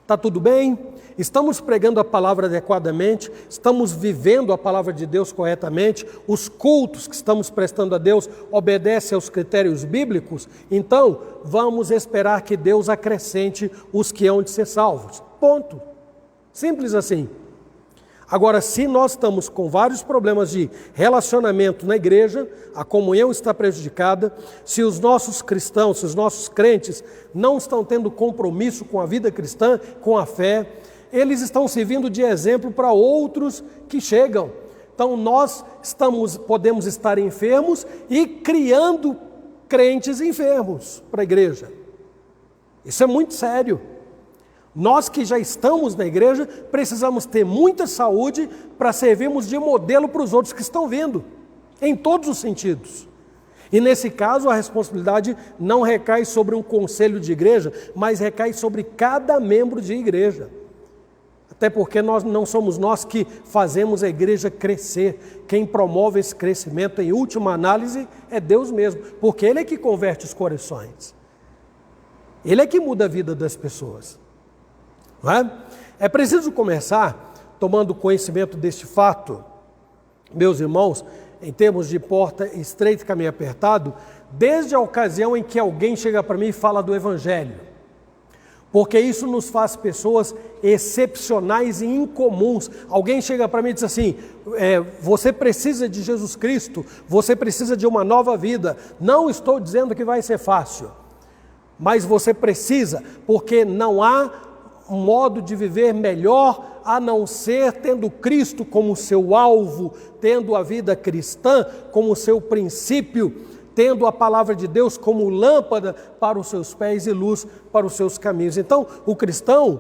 Está tudo bem? Estamos pregando a palavra adequadamente? Estamos vivendo a palavra de Deus corretamente? Os cultos que estamos prestando a Deus obedecem aos critérios bíblicos? Então, vamos esperar que Deus acrescente os que hão de ser salvos. Ponto. Simples assim. Agora, se nós estamos com vários problemas de relacionamento na igreja, a comunhão está prejudicada, se os nossos cristãos, se os nossos crentes não estão tendo compromisso com a vida cristã, com a fé, eles estão servindo de exemplo para outros que chegam. Então nós podemos estar enfermos e criando crentes enfermos para a igreja. Isso é muito sério. Nós que já estamos na igreja, precisamos ter muita saúde para servirmos de modelo para os outros que estão vindo, em todos os sentidos. E nesse caso, a responsabilidade não recai sobre um conselho de igreja, mas recai sobre cada membro de igreja. Até porque não somos nós que fazemos a igreja crescer. Quem promove esse crescimento, em última análise, é Deus mesmo, porque Ele é que converte os corações. Ele é que muda a vida das pessoas. Não é? É preciso começar tomando conhecimento deste fato, meus irmãos, em termos de porta estreita e caminho apertado, desde a ocasião em que alguém chega para mim e fala do Evangelho. Porque isso nos faz pessoas excepcionais e incomuns. Alguém chega para mim e diz assim, você precisa de Jesus Cristo, você precisa de uma nova vida. Não estou dizendo que vai ser fácil, mas você precisa, porque não há um modo de viver melhor a não ser tendo Cristo como seu alvo, tendo a vida cristã como seu princípio, tendo a palavra de Deus como lâmpada para os seus pés e luz para os seus caminhos. Então, o cristão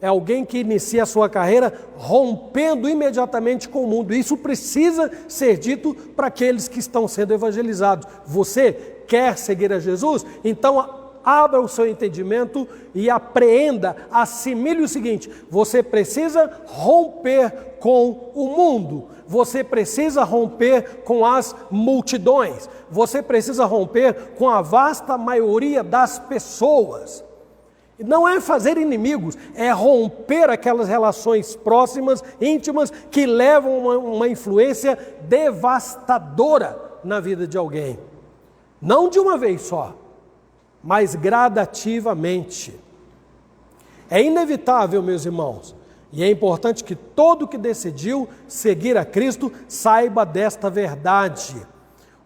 é alguém que inicia a sua carreira rompendo imediatamente com o mundo. Isso precisa ser dito para aqueles que estão sendo evangelizados. Você quer seguir a Jesus? Então, abra o seu entendimento e apreenda, assimile o seguinte: você precisa romper com o mundo, você precisa romper com as multidões, você precisa romper com a vasta maioria das pessoas. Não é fazer inimigos, é romper aquelas relações próximas, íntimas, que levam uma influência devastadora na vida de alguém. Não de uma vez só, mas gradativamente. É inevitável, meus irmãos, e é importante que todo que decidiu seguir a Cristo saiba desta verdade.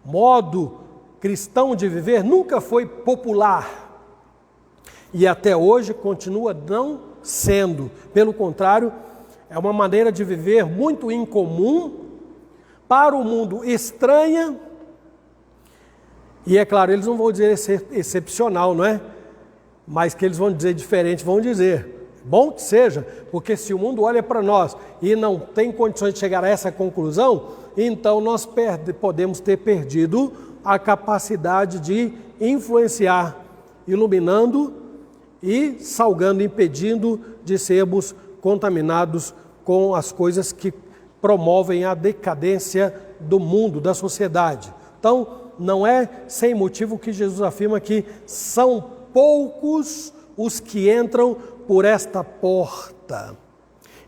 O modo cristão de viver nunca foi popular, e até hoje continua não sendo. Pelo contrário, é uma maneira de viver muito incomum, para o mundo estranha. E é claro, eles não vão dizer ser excepcional, não é? Mas que eles vão dizer diferente, vão dizer. Bom que seja, porque se o mundo olha para nós e não tem condições de chegar a essa conclusão, então nós podemos ter perdido a capacidade de influenciar, iluminando e salgando, impedindo de sermos contaminados com as coisas que promovem a decadência do mundo, da sociedade. Então, não é sem motivo que Jesus afirma que são poucos os que entram por esta porta.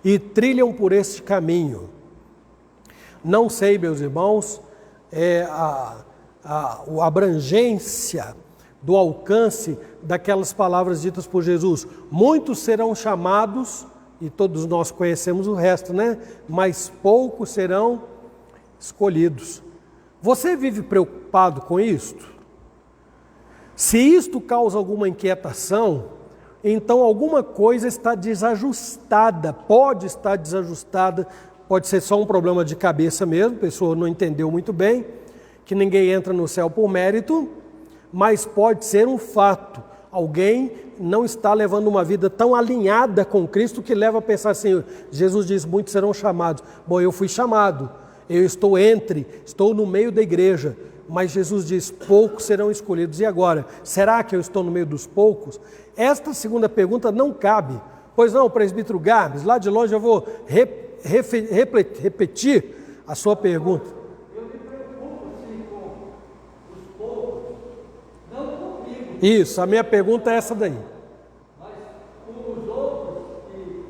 e trilham por este caminho. Não sei, meus irmãos, a abrangência do alcance daquelas palavras ditas por Jesus. Muitos serão chamados, e todos nós conhecemos o resto, né? Mas poucos serão escolhidos. Você vive preocupado com isto? Se isto causa alguma inquietação, então alguma coisa está desajustada, pode estar desajustada, pode ser só um problema de cabeça mesmo, a pessoa não entendeu muito bem, que ninguém entra no céu por mérito, mas pode ser um fato. Alguém não está levando uma vida tão alinhada com Cristo que leva a pensar assim, Jesus diz, muitos serão chamados. Bom, eu fui chamado, eu estou no meio da igreja, mas Jesus diz, poucos serão escolhidos. E agora, será que eu estou no meio dos poucos? Esta segunda pergunta não cabe. Pois não, presbítero Garbes, lá de longe eu vou repetir a sua pergunta. Eu me preocupo sim com os poucos, não comigo. Isso, a minha pergunta é essa daí. Mas com os outros que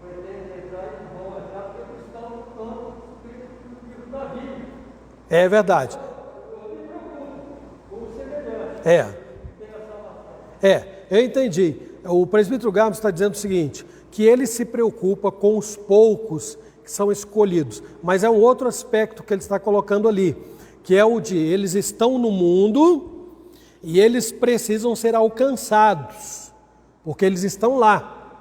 pretendem entrar e vão entrar porque eles estão lutando pelo da vida. É verdade. Eu me preocupo com o semelhante. Eu entendi. O presbítero Garbes está dizendo o seguinte, que ele se preocupa com os poucos que são escolhidos, mas é um outro aspecto que ele está colocando ali, que é o de eles estão no mundo e eles precisam ser alcançados, porque eles estão lá.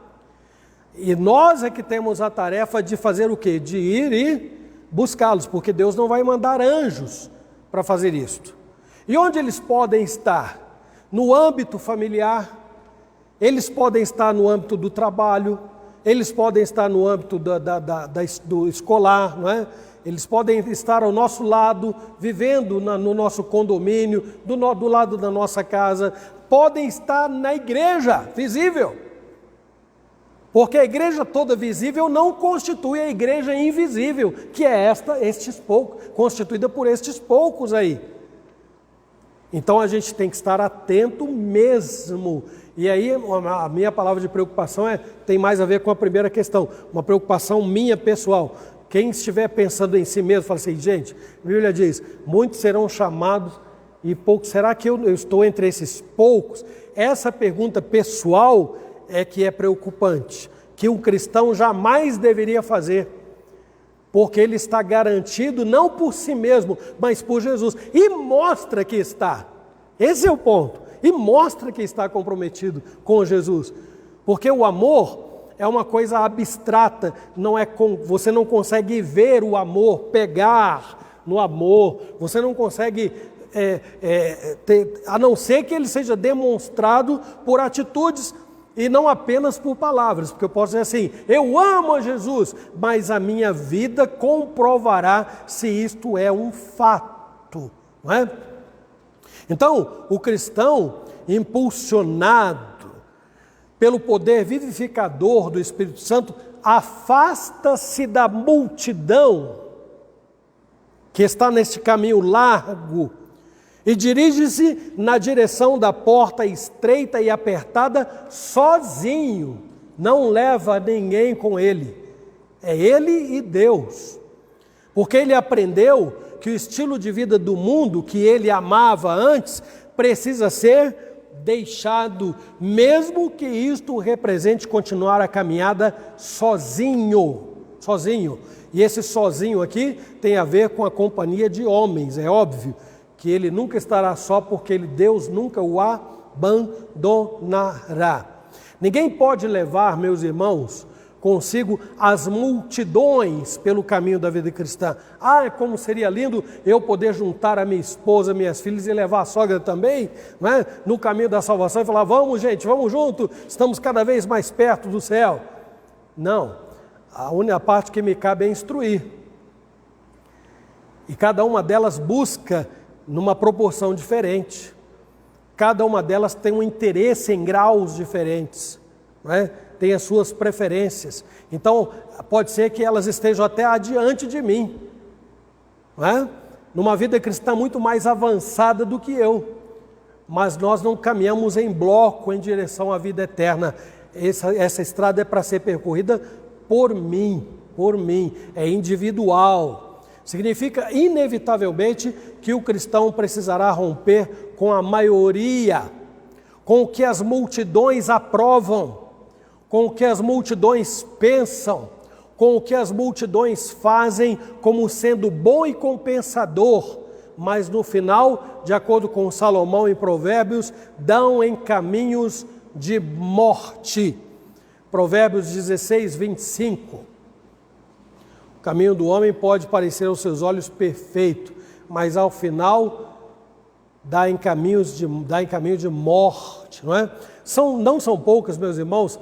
E nós é que temos a tarefa de fazer o quê? De ir e buscá-los, porque Deus não vai mandar anjos para fazer isto. E onde eles podem estar? No âmbito familiar, eles podem estar no âmbito do trabalho, eles podem estar no âmbito do escolar, não é? Eles podem estar ao nosso lado, vivendo no nosso condomínio, do lado da nossa casa, podem estar na igreja visível, porque a igreja toda visível não constitui a igreja invisível, que é estes poucos, constituída por estes poucos aí. Então a gente tem que estar atento mesmo. E aí a minha palavra de preocupação tem mais a ver com a primeira questão, uma preocupação minha pessoal. Quem estiver pensando em si mesmo, fala assim, gente, a Bíblia diz, muitos serão chamados e poucos, será que eu estou entre esses poucos? Essa pergunta pessoal é que é preocupante, que um cristão jamais deveria fazer, porque ele está garantido não por si mesmo, mas por Jesus, e mostra que está, esse é o ponto, e mostra que está comprometido com Jesus, porque o amor é uma coisa abstrata, você não consegue ver o amor, pegar no amor, você não consegue, a não ser que ele seja demonstrado por atitudes e não apenas por palavras, porque eu posso dizer assim, eu amo a Jesus, mas a minha vida comprovará se isto é um fato, não é? Então, o cristão impulsionado pelo poder vivificador do Espírito Santo, afasta-se da multidão que está neste caminho largo e dirige-se na direção da porta estreita e apertada sozinho, não leva ninguém com ele, é ele e Deus, porque ele aprendeu que o estilo de vida do mundo que ele amava antes precisa ser deixado, mesmo que isto represente continuar a caminhada sozinho. E esse sozinho aqui tem a ver com a companhia de homens, é óbvio que ele nunca estará só, porque Deus nunca o abandonará. Ninguém pode levar, meus irmãos, consigo as multidões pelo caminho da vida cristã. Como seria lindo eu poder juntar a minha esposa, minhas filhas e levar a sogra também, não é? No caminho da salvação e falar, vamos gente, vamos junto, estamos cada vez mais perto do céu. Não, a única parte que me cabe é instruir. E cada uma delas busca numa proporção diferente. Cada uma delas tem um interesse em graus diferentes, não é? Tem as suas preferências. Então, pode ser que elas estejam até adiante de mim, não é? Numa vida cristã muito mais avançada do que eu. Mas nós não caminhamos em bloco em direção à vida eterna. essa estrada é para ser percorrida por mim, é individual. Significa, inevitavelmente, que o cristão precisará romper com a maioria, com o que as multidões aprovam, com o que as multidões pensam, com o que as multidões fazem como sendo bom e compensador, mas no final, de acordo com Salomão em Provérbios, dão em caminhos de morte. Provérbios 16, 25. O caminho do homem pode parecer aos seus olhos perfeito, mas ao final dá em caminho de morte, não é? Não são poucas, meus irmãos,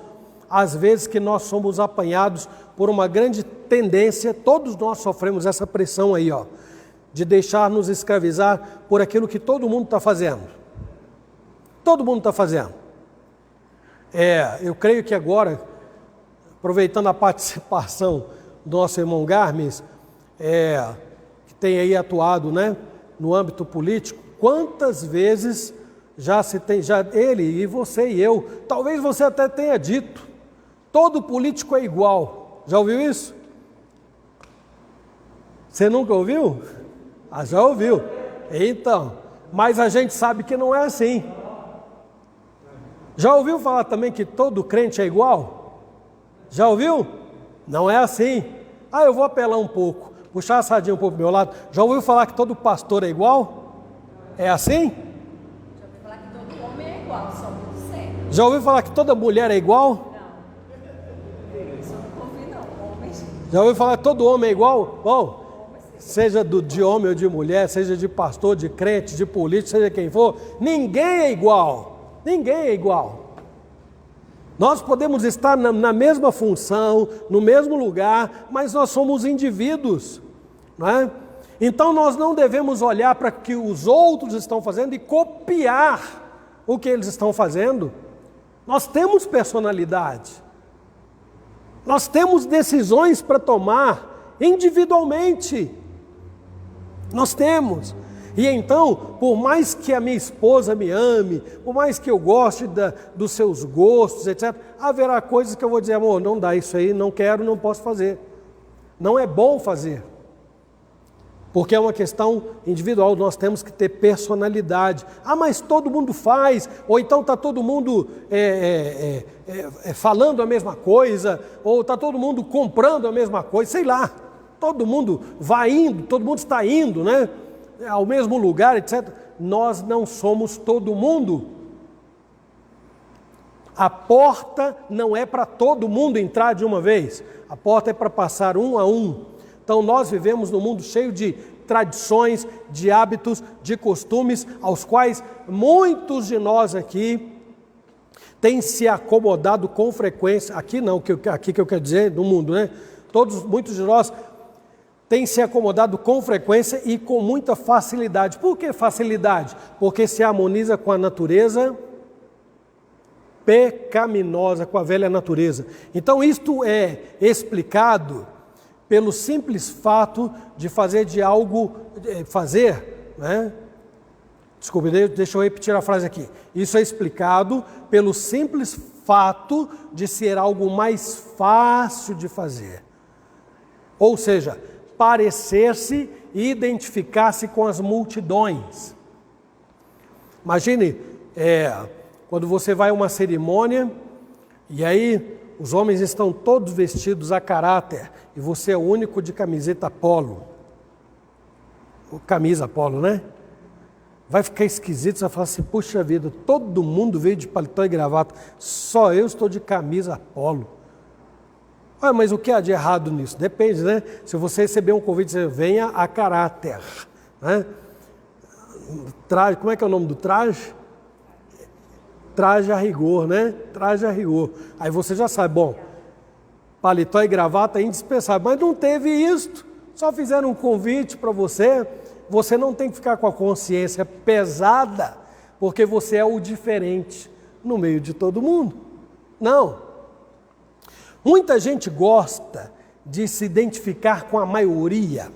as vezes que nós somos apanhados por uma grande tendência, todos nós sofremos essa pressão aí, ó, de deixar-nos escravizar por aquilo que todo mundo está fazendo. Todo mundo está fazendo. Eu creio que agora, aproveitando a participação do nosso irmão Garmes, que tem aí atuado, né, no âmbito político, quantas vezes já ele e você e eu, talvez você até tenha dito, todo político é igual. Já ouviu isso? Você nunca ouviu? Já ouviu. Então, mas a gente sabe que não é assim. Já ouviu falar também que todo crente é igual? Já ouviu? Não é assim. Eu vou apelar um pouco, puxar a sardinha um pouco do meu lado. Já ouviu falar que todo pastor é igual? É assim? Já ouviu falar que todo homem é igual, só muito sério. Já ouviu falar que toda mulher é igual? Não. Isso eu não ouvi, não. Homens. Já ouviu falar que todo homem é igual? Bom, seja de homem ou de mulher, seja de pastor, de crente, de político, seja quem for, ninguém é igual. Ninguém é igual. Nós podemos estar na mesma função, no mesmo lugar, mas nós somos indivíduos, não é? Então nós não devemos olhar para o que os outros estão fazendo e copiar o que eles estão fazendo. Nós temos personalidade. Nós temos decisões para tomar individualmente. Nós temos. E então, por mais que a minha esposa me ame, por mais que eu goste dos seus gostos, etc., haverá coisas que eu vou dizer, amor, não dá isso aí, não quero, não posso fazer. Não é bom fazer. Porque é uma questão individual, nós temos que ter personalidade. Mas todo mundo faz, ou então está todo mundo falando a mesma coisa, ou está todo mundo comprando a mesma coisa, sei lá. Todo mundo vai indo, todo mundo está indo, né? Ao mesmo lugar, etc. Nós não somos todo mundo. A porta não é para todo mundo entrar de uma vez. A porta é para passar um a um. Então nós vivemos num mundo cheio de tradições, de hábitos, de costumes, aos quais muitos de nós aqui têm se acomodado com frequência. Aqui não, aqui que eu quero dizer, no mundo, né? Muitos de nós têm se acomodado com frequência e com muita facilidade. Por que facilidade? Porque se harmoniza com a natureza pecaminosa, com a velha natureza. Então isto é explicado pelo simples fato de fazer de algo, né? Desculpe, deixa eu repetir a frase aqui. Isso é explicado pelo simples fato de ser algo mais fácil de fazer. Ou seja, parecer-se e identificar-se com as multidões. Imagine, quando você vai a uma cerimônia e aí os homens estão todos vestidos a caráter e você é o único de camiseta polo. Camisa polo, né? Vai ficar esquisito, você vai falar assim, puxa vida, todo mundo veio de paletó e gravata, só eu estou de camisa polo. Mas o que há de errado nisso? Depende, né? Se você receber um convite, você venha a caráter, né? Traje, como é que é o nome do traje? Traje a rigor, né? Traje a rigor. Aí você já sabe, bom, paletó e gravata é indispensável, mas não teve isto. Só fizeram um convite para você. Você não tem que ficar com a consciência pesada, porque você é o diferente no meio de todo mundo. Não. Muita gente gosta de se identificar com a maioria.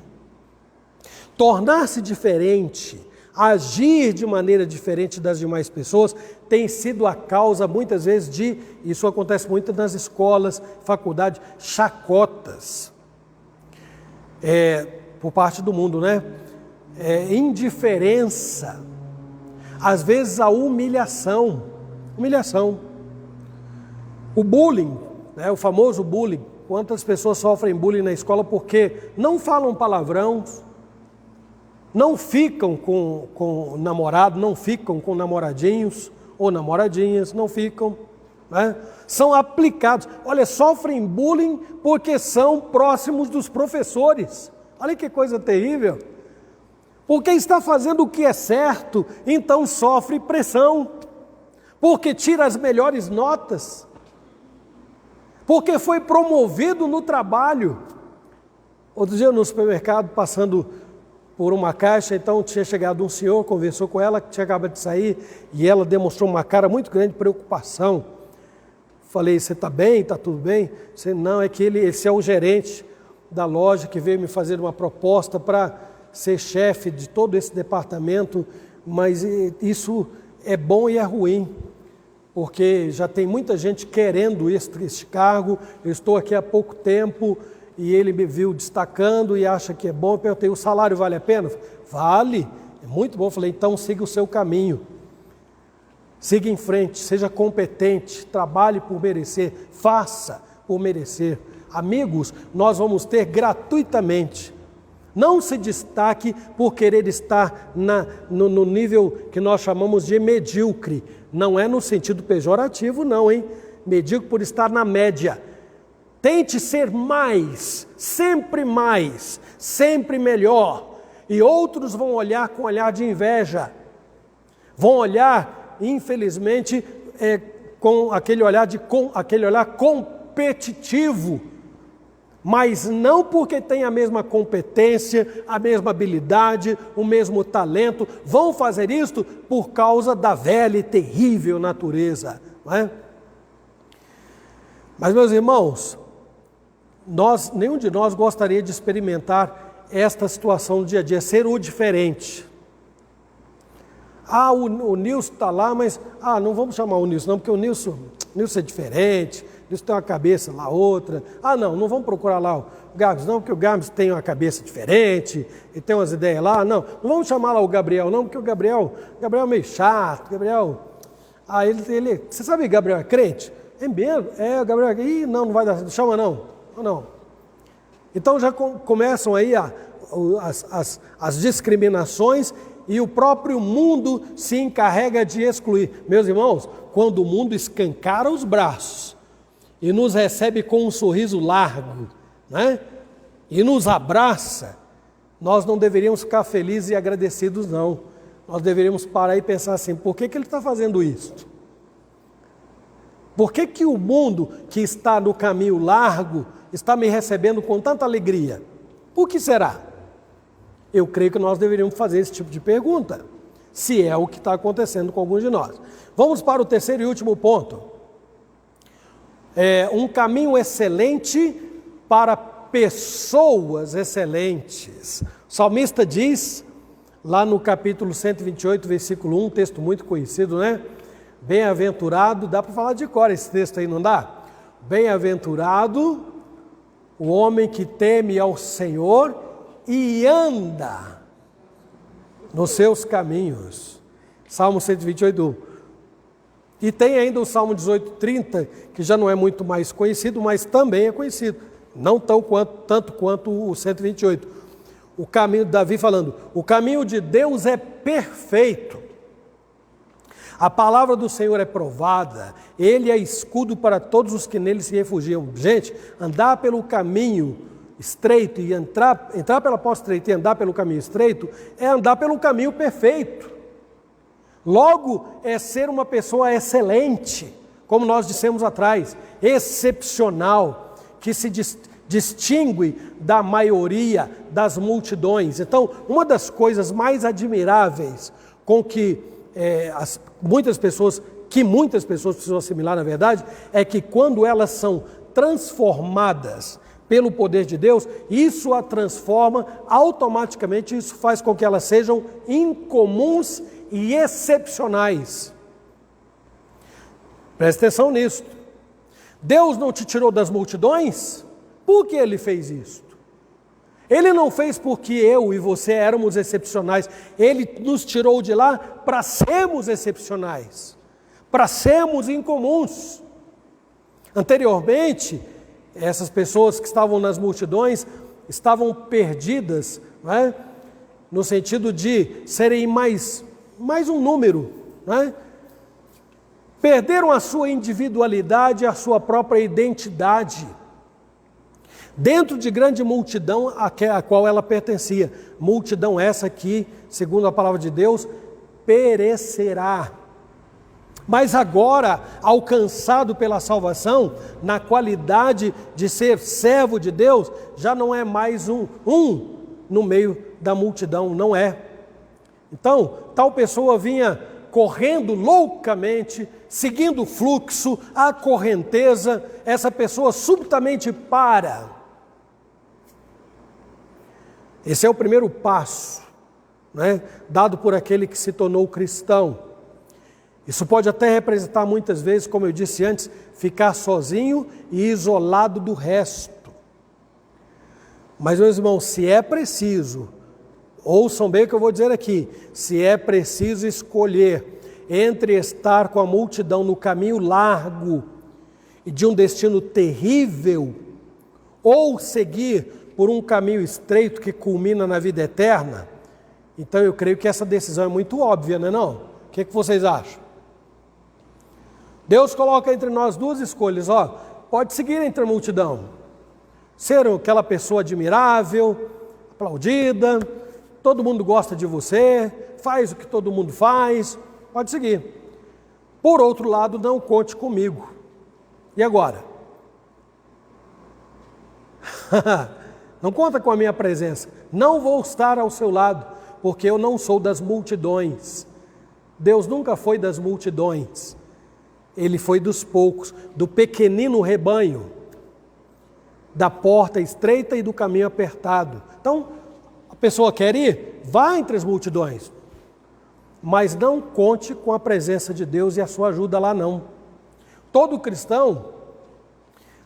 Tornar-se diferente agir de maneira diferente das demais pessoas, tem sido a causa, muitas vezes, isso acontece muito nas escolas, faculdades, chacotas, por parte do mundo, né? Indiferença, às vezes a humilhação. O bullying, né? O famoso bullying. Quantas pessoas sofrem bullying na escola porque não falam palavrão, não ficam com namorado, não ficam com namoradinhos ou namoradinhas, não ficam, né? São aplicados. Olha, sofrem bullying porque são próximos dos professores. Olha que coisa terrível. Porque está fazendo o que é certo, então sofre pressão. Porque tira as melhores notas. Porque foi promovido no trabalho. Outro dia no supermercado, passando por uma caixa, então tinha chegado um senhor, conversou com ela, que tinha acabado de sair, e ela demonstrou uma cara muito grande de preocupação. Falei, você está bem? Está tudo bem? Você, não, é que esse é o gerente da loja que veio me fazer uma proposta para ser chefe de todo esse departamento, mas isso é bom e é ruim. Porque já tem muita gente querendo este cargo, eu estou aqui há pouco tempo e ele me viu destacando e acha que é bom. Eu perguntei, o salário vale a pena? Vale, é muito bom. Eu falei, então siga o seu caminho, siga em frente, seja competente, trabalhe por merecer, faça por merecer. Amigos, nós vamos ter gratuitamente. Não se destaque por querer estar no nível que nós chamamos de medíocre. Não é no sentido pejorativo, não, hein? Medíocre por estar na média. Tente ser mais, sempre melhor. E outros vão olhar com olhar de inveja. Vão olhar, infelizmente, com aquele olhar competitivo. Mas não porque tem a mesma competência, a mesma habilidade, o mesmo talento, vão fazer isto por causa da velha e terrível natureza, não é? Mas, meus irmãos, nenhum de nós gostaria de experimentar esta situação do dia a dia, ser o diferente. O Nilson está lá, mas não vamos chamar o Nilson não, porque o Nilson é diferente. Isso tem uma cabeça lá, outra. Não vamos procurar lá o Gabs, não, porque o Gabs tem uma cabeça diferente, e tem umas ideias lá, não vamos chamar lá o Gabriel, não, porque o Gabriel é meio chato, você sabe que o Gabriel é crente? É mesmo? O Gabriel, não vai dar, chama não. Então já começam aí as discriminações, e o próprio mundo se encarrega de excluir. Meus irmãos, quando o mundo escancara os braços, e nos recebe com um sorriso largo, né? E nos abraça, nós não deveríamos ficar felizes e agradecidos, não. Nós deveríamos parar e pensar assim, por que ele está fazendo isso? Por que o mundo que está no caminho largo está me recebendo com tanta alegria? Por que será? Eu creio que nós deveríamos fazer esse tipo de pergunta, se é o que está acontecendo com alguns de nós. Vamos para o terceiro e último ponto. Um caminho excelente para pessoas excelentes. O salmista diz, lá no capítulo 128, versículo 1, um texto muito conhecido, né? Bem-aventurado, dá para falar de cor esse texto aí, não dá? Bem-aventurado o homem que teme ao Senhor e anda nos seus caminhos. Salmo 128, 1. E tem ainda o Salmo 18:30, que já não é muito mais conhecido, mas também é conhecido. Não tanto quanto o 128. O caminho, Davi falando, o caminho de Deus é perfeito. A palavra do Senhor é provada, Ele é escudo para todos os que nele se refugiam. Gente, andar pelo caminho estreito e entrar pela porta estreita e andar pelo caminho estreito, é andar pelo caminho perfeito. Logo, é ser uma pessoa excelente, como nós dissemos atrás, excepcional, que se distingue da maioria das multidões. Então, uma das coisas mais admiráveis com que muitas pessoas precisam assimilar, na verdade, é que quando elas são transformadas pelo poder de Deus, isso a transforma automaticamente, isso faz com que elas sejam incomuns e excepcionais. Presta atenção nisso. Deus não te tirou das multidões? Por que Ele fez isso? Ele não fez porque eu e você éramos excepcionais. Ele nos tirou de lá para sermos excepcionais, para sermos incomuns. Anteriormente, essas pessoas que estavam nas multidões estavam perdidas, né? No sentido de serem mais um número, né? Perderam a sua individualidade, a sua própria identidade, dentro de grande multidão a qual ela pertencia. Multidão essa que, segundo a palavra de Deus, perecerá. Mas agora, alcançado pela salvação, na qualidade de ser servo de Deus, já não é mais um no meio da multidão, não é. Então, tal pessoa vinha correndo loucamente, seguindo o fluxo, a correnteza, essa pessoa subitamente para. Esse é o primeiro passo, né, dado por aquele que se tornou cristão. Isso pode até representar muitas vezes, como eu disse antes, ficar sozinho e isolado do resto. Mas, meus irmãos, se é preciso, ouçam bem o que eu vou dizer aqui, se é preciso escolher entre estar com a multidão no caminho largo e de um destino terrível, ou seguir por um caminho estreito que culmina na vida eterna, então eu creio que essa decisão é muito óbvia, não é não? O que vocês acham? Deus coloca entre nós duas escolhas, pode seguir entre a multidão, ser aquela pessoa admirável, aplaudida, todo mundo gosta de você, faz o que todo mundo faz, pode seguir. Por outro lado, não conte comigo. E agora? Não conta com a minha presença, não vou estar ao seu lado, porque eu não sou das multidões. Deus nunca foi das multidões. Ele foi dos poucos, do pequenino rebanho, da porta estreita e do caminho apertado. Então, a pessoa quer ir? Vá entre as multidões. Mas não conte com a presença de Deus e a sua ajuda lá não. Todo cristão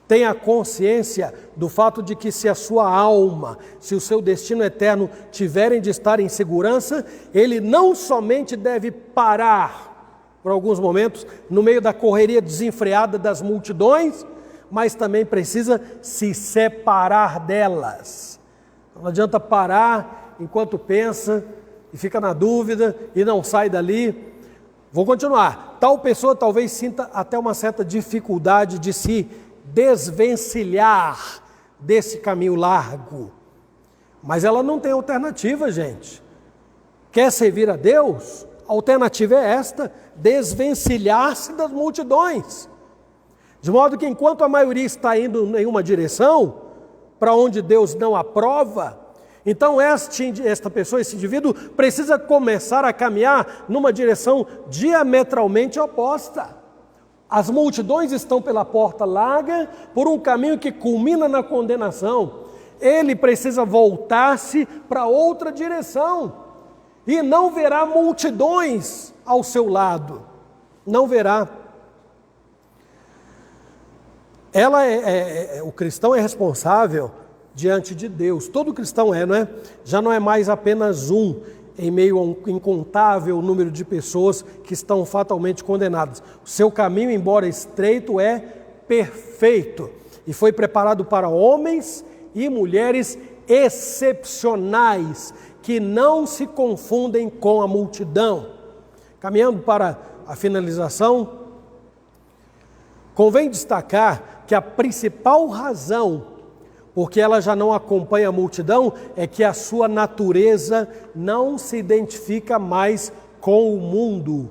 tem a consciência do fato de que se a sua alma, se o seu destino eterno tiverem de estar em segurança, ele não somente deve parar por alguns momentos, no meio da correria desenfreada das multidões, mas também precisa se separar delas. Não adianta parar enquanto pensa e fica na dúvida e não sai dali. Vou continuar. Tal pessoa talvez sinta até uma certa dificuldade de se desvencilhar desse caminho largo, mas ela não tem alternativa, gente. Quer servir a Deus? A alternativa é esta: desvencilhar-se das multidões. De modo que enquanto a maioria está indo em uma direção, para onde Deus não aprova, então esta pessoa, esse indivíduo, precisa começar a caminhar numa direção diametralmente oposta. As multidões estão pela porta larga, por um caminho que culmina na condenação. Ele precisa voltar-se para outra direção. E não verá multidões ao seu lado. Não verá. O cristão é responsável diante de Deus. Todo cristão não é? Já não é mais apenas um em meio a um incontável número de pessoas que estão fatalmente condenadas. O seu caminho, embora estreito, é perfeito. E foi preparado para homens e mulheres excepcionais, que não se confundem com a multidão. Caminhando para a finalização, convém destacar que a principal razão porque ela já não acompanha a multidão é que a sua natureza não se identifica mais com o mundo.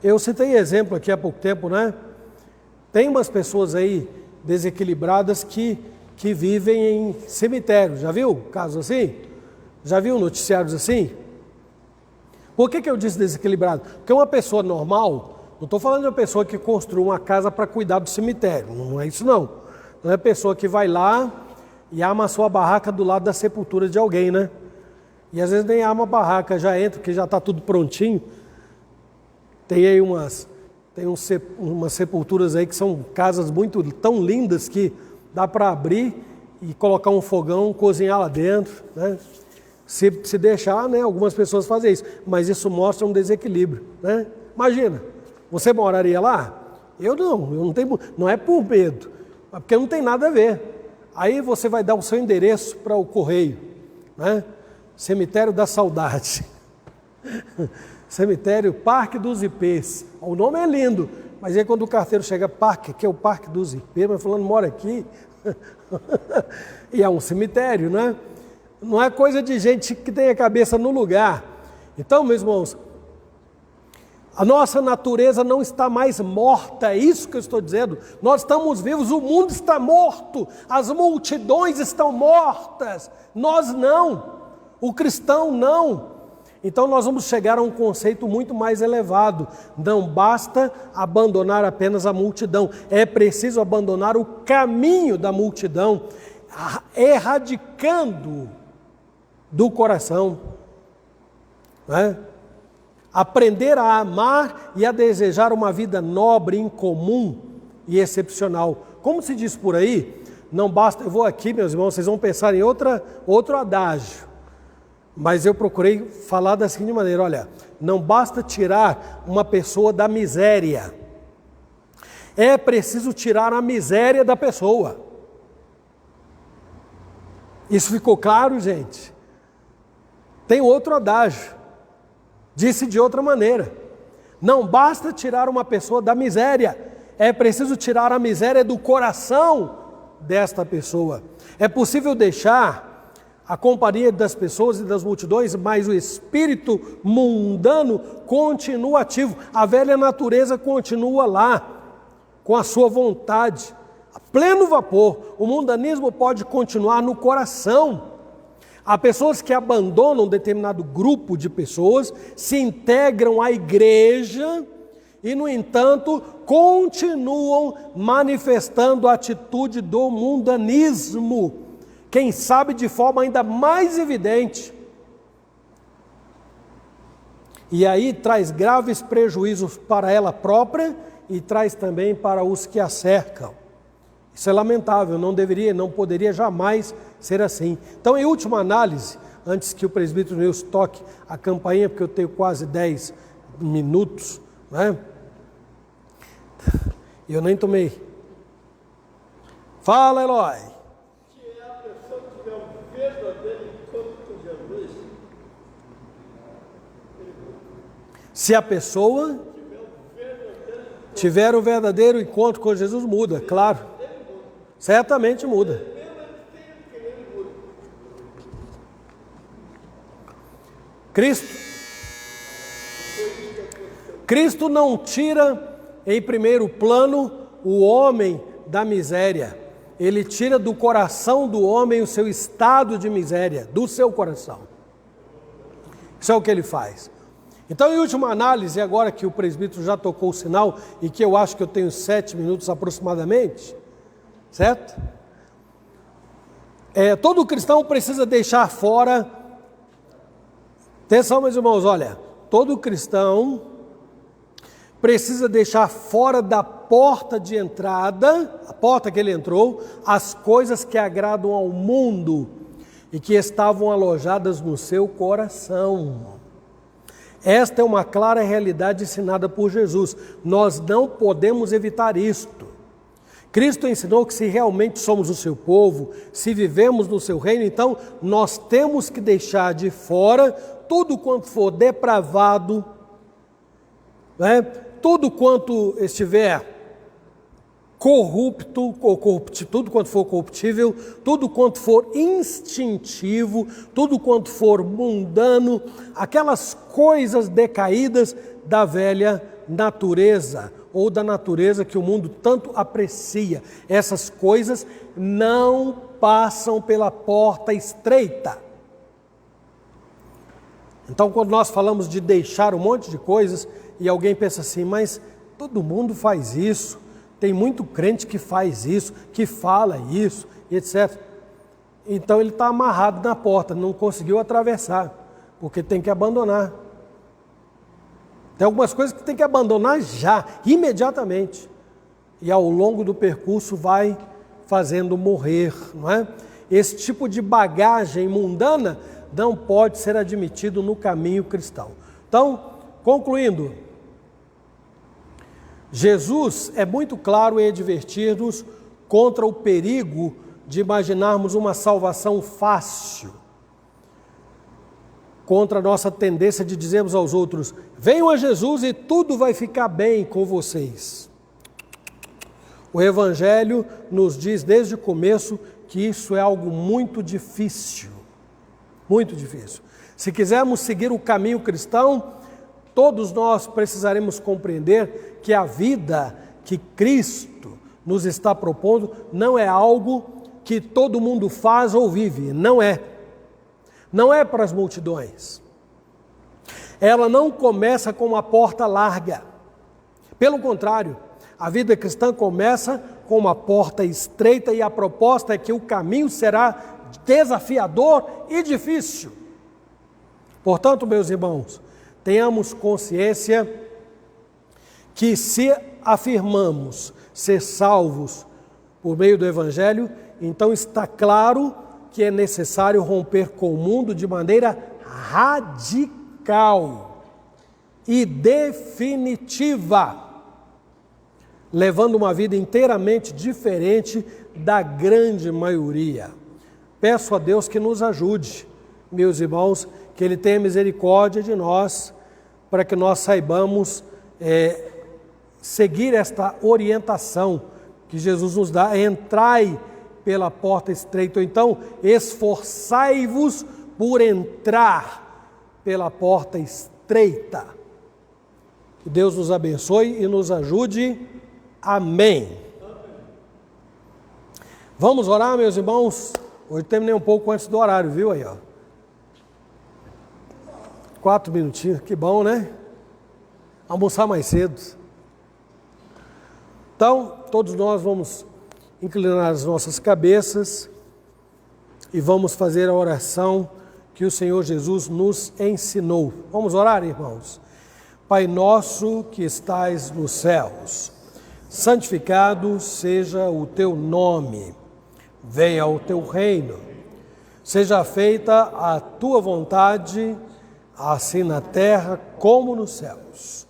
Eu citei exemplo aqui há pouco tempo, né? Tem umas pessoas aí desequilibradas que vivem em cemitério. Já viu casos assim? Já viu noticiários assim? Por que eu disse desequilibrado? Porque uma pessoa normal, não estou falando de uma pessoa que construiu uma casa para cuidar do cemitério, não é isso não. Não é pessoa que vai lá e arma a sua barraca do lado da sepultura de alguém, né? E às vezes nem arma a barraca, já entra, porque já está tudo prontinho. Tem aí umas sepulturas aí que são casas tão lindas que dá para abrir e colocar um fogão, cozinhar lá dentro, né? Se deixar, né, algumas pessoas fazem isso, mas isso mostra um desequilíbrio, né? Imagina, você moraria lá? Eu não é por medo, mas porque não tem nada a ver. Aí você vai dar o seu endereço para o correio, né? Cemitério da Saudade, cemitério Parque dos Ipês. O nome é lindo, mas aí quando o carteiro chega, que é o Parque dos Ipês, mas fulano mora aqui, e é um cemitério, né? Não é coisa de gente que tem a cabeça no lugar. Então, meus irmãos, a nossa natureza não está mais morta, é isso que eu estou dizendo. Nós estamos vivos, o mundo está morto, as multidões estão mortas, nós não, o cristão não. Então nós vamos chegar a um conceito muito mais elevado. Não basta abandonar apenas a multidão, é preciso abandonar o caminho da multidão, erradicando do coração, né? Aprender a amar e a desejar uma vida nobre, incomum e excepcional. Como se diz por aí, não basta, eu vou aqui, meus irmãos, vocês vão pensar em outro adágio, mas eu procurei falar da seguinte maneira: olha, não basta tirar uma pessoa da miséria, é preciso tirar a miséria da pessoa. Isso ficou claro, gente? Tem outro adágio, disse de outra maneira: não basta tirar uma pessoa da miséria, é preciso tirar a miséria do coração desta pessoa. É possível deixar a companhia das pessoas e das multidões, mas o espírito mundano continua ativo, a velha natureza continua lá, com a sua vontade, a pleno vapor. O mundanismo pode continuar no coração. Há pessoas que abandonam um determinado grupo de pessoas, se integram à igreja e, no entanto, continuam manifestando a atitude do mundanismo, quem sabe de forma ainda mais evidente. E aí traz graves prejuízos para ela própria e traz também para os que a cercam. Isso é lamentável, não poderia jamais ser assim. Então, em última análise, antes que o presbítero Nilson toque a campainha, porque eu tenho quase 10 minutos, né? Eu nem tomei. Fala, Eloy. Se a pessoa tiver um verdadeiro encontro com Jesus, se a pessoa tiver um verdadeiro encontro com Jesus, muda, claro. Certamente muda. Cristo não tira em primeiro plano o homem da miséria. Ele tira do coração do homem o seu estado de miséria, do seu coração. Isso é o que ele faz. Então, em última análise, agora que o presbítero já tocou o sinal, e que eu acho que eu tenho 7 minutos aproximadamente, certo? Todo cristão precisa deixar fora, atenção, meus irmãos, olha, todo cristão precisa deixar fora da porta de entrada, a porta que ele entrou, as coisas que agradam ao mundo e que estavam alojadas no seu coração. Esta é uma clara realidade ensinada por Jesus. Nós não podemos evitar isto. Cristo ensinou que se realmente somos o seu povo, se vivemos no seu reino, então nós temos que deixar de fora tudo quanto for depravado, né? Tudo quanto estiver corrupto, tudo quanto for corruptível, tudo quanto for instintivo, tudo quanto for mundano, aquelas coisas decaídas da velha natureza, ou da natureza que o mundo tanto aprecia. Essas coisas não passam pela porta estreita. Então, quando nós falamos de deixar um monte de coisas, e alguém pensa assim, mas todo mundo faz isso, Tem muito crente que faz isso, que fala isso, etc. Então ele está amarrado na porta, não conseguiu atravessar, porque tem que abandonar. Tem algumas coisas que tem que abandonar já, imediatamente. E ao longo do percurso vai fazendo morrer, não é? Esse tipo de bagagem mundana não pode ser admitido no caminho cristão. Então, concluindo, Jesus é muito claro em advertir-nos contra o perigo de imaginarmos uma salvação fácil, contra a nossa tendência de dizermos aos outros: venham a Jesus e tudo vai ficar bem com vocês. O Evangelho nos diz desde o começo que isso é algo muito difícil, muito difícil. Se quisermos seguir o caminho cristão, todos nós precisaremos compreender que a vida que Cristo nos está propondo não é algo que todo mundo faz ou vive, não é. Não é para as multidões. Ela não começa com uma porta larga. Pelo contrário, a vida cristã começa com uma porta estreita e a proposta é que o caminho será desafiador e difícil. Portanto, meus irmãos, tenhamos consciência que se afirmamos ser salvos por meio do Evangelho, então está claro que é necessário romper com o mundo de maneira radical e definitiva, levando uma vida inteiramente diferente da grande maioria. Peço a Deus que nos ajude, meus irmãos, que Ele tenha misericórdia de nós, para que nós saibamos seguir esta orientação que Jesus nos dá: entrai pela porta estreita, ou então esforçai-vos por entrar pela porta estreita. Que Deus nos abençoe e nos ajude. Amém. Vamos orar, meus irmãos? Hoje terminei um pouco antes do horário, viu aí, ó. 4 minutinhos, que bom, né? Almoçar mais cedo. Então, todos nós vamos inclinar as nossas cabeças e vamos fazer a oração que o Senhor Jesus nos ensinou. Vamos orar, irmãos? Pai nosso que estais nos céus, santificado seja o teu nome, venha o teu reino, seja feita a tua vontade, assim na terra como nos céus.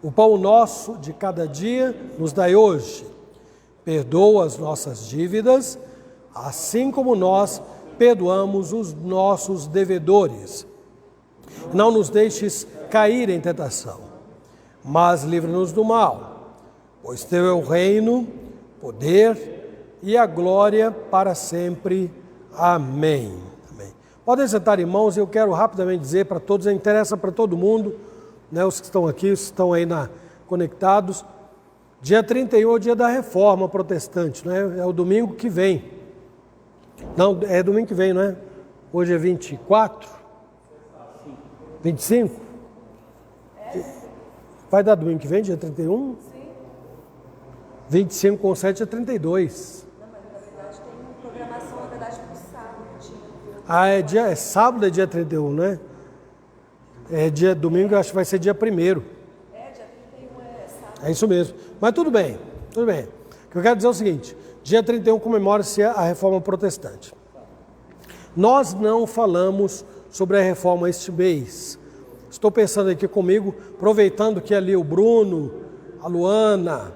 O pão nosso de cada dia nos dai hoje. Perdoa as nossas dívidas, assim como nós perdoamos os nossos devedores. Não nos deixes cair em tentação, mas livra-nos do mal, pois teu é o reino, poder e a glória para sempre. Amém. Amém. Podem sentar, irmãos. Eu quero rapidamente dizer para todos, interessa para todo mundo, né, os que estão aqui, os que estão aí conectados. Dia 31 é o dia da reforma protestante, né? É o domingo que vem. Não, é domingo que vem, não é? Hoje é 24? 25? Vai dar domingo que vem, dia 31? Sim. 25 com 7 é 32. Não, mas na verdade tem uma programação, na verdade, para o sábado. Ah, é sábado é dia 31, né? Domingo eu acho que vai ser dia 1º. Dia 31 é sábado. É isso mesmo. Mas tudo bem, tudo bem. O que eu quero dizer é o seguinte: dia 31 comemora-se a reforma protestante. Nós não falamos sobre a reforma este mês. Estou pensando aqui comigo, aproveitando que ali o Bruno, a Luana,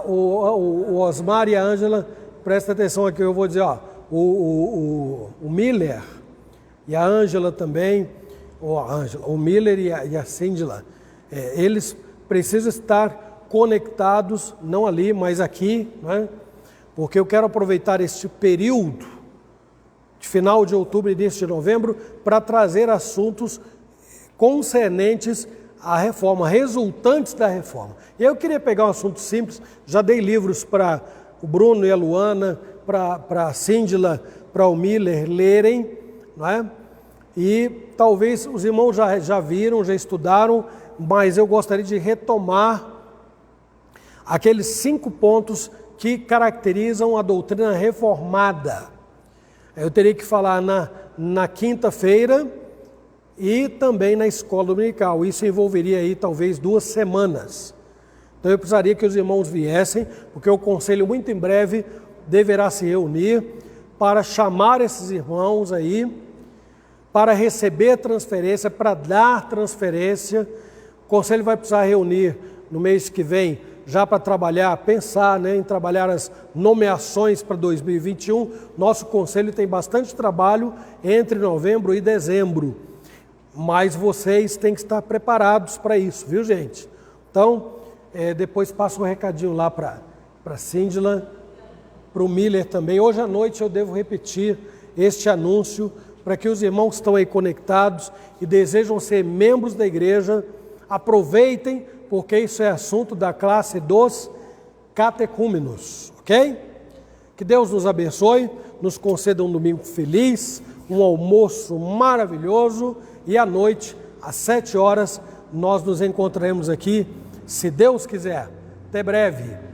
o Osmar e a Ângela, presta atenção aqui, eu vou dizer, ó, o Miller e a Ângela também, o Miller e a Cindila, eles precisam estar conectados, não ali, mas aqui, né? Porque eu quero aproveitar este período de final de outubro e início de novembro para trazer assuntos concernentes à reforma, resultantes da reforma. E eu queria pegar um assunto simples, já dei livros para o Bruno e a Luana, para a Cindila, para o Miller lerem, não é? E talvez os irmãos já viram, já estudaram, mas eu gostaria de retomar aqueles 5 pontos que caracterizam a doutrina reformada. Eu teria que falar na quinta-feira e também na escola dominical. Isso envolveria aí talvez 2 semanas. Então eu precisaria que os irmãos viessem, porque o conselho muito em breve deverá se reunir para chamar esses irmãos aí, para receber transferência, para dar transferência. O conselho vai precisar reunir no mês que vem, já para trabalhar, pensar em trabalhar as nomeações para 2021. Nosso conselho tem bastante trabalho entre novembro e dezembro, mas vocês têm que estar preparados para isso, viu, gente? Então, depois passa um recadinho lá para a Síndila, para o Miller também. Hoje à noite eu devo repetir este anúncio para que os irmãos que estão aí conectados e desejam ser membros da igreja, aproveitem, porque isso é assunto da classe dos catecúmenos, ok? Que Deus nos abençoe, nos conceda um domingo feliz, um almoço maravilhoso e à noite, às 7 horas, nós nos encontraremos aqui, se Deus quiser. Até breve.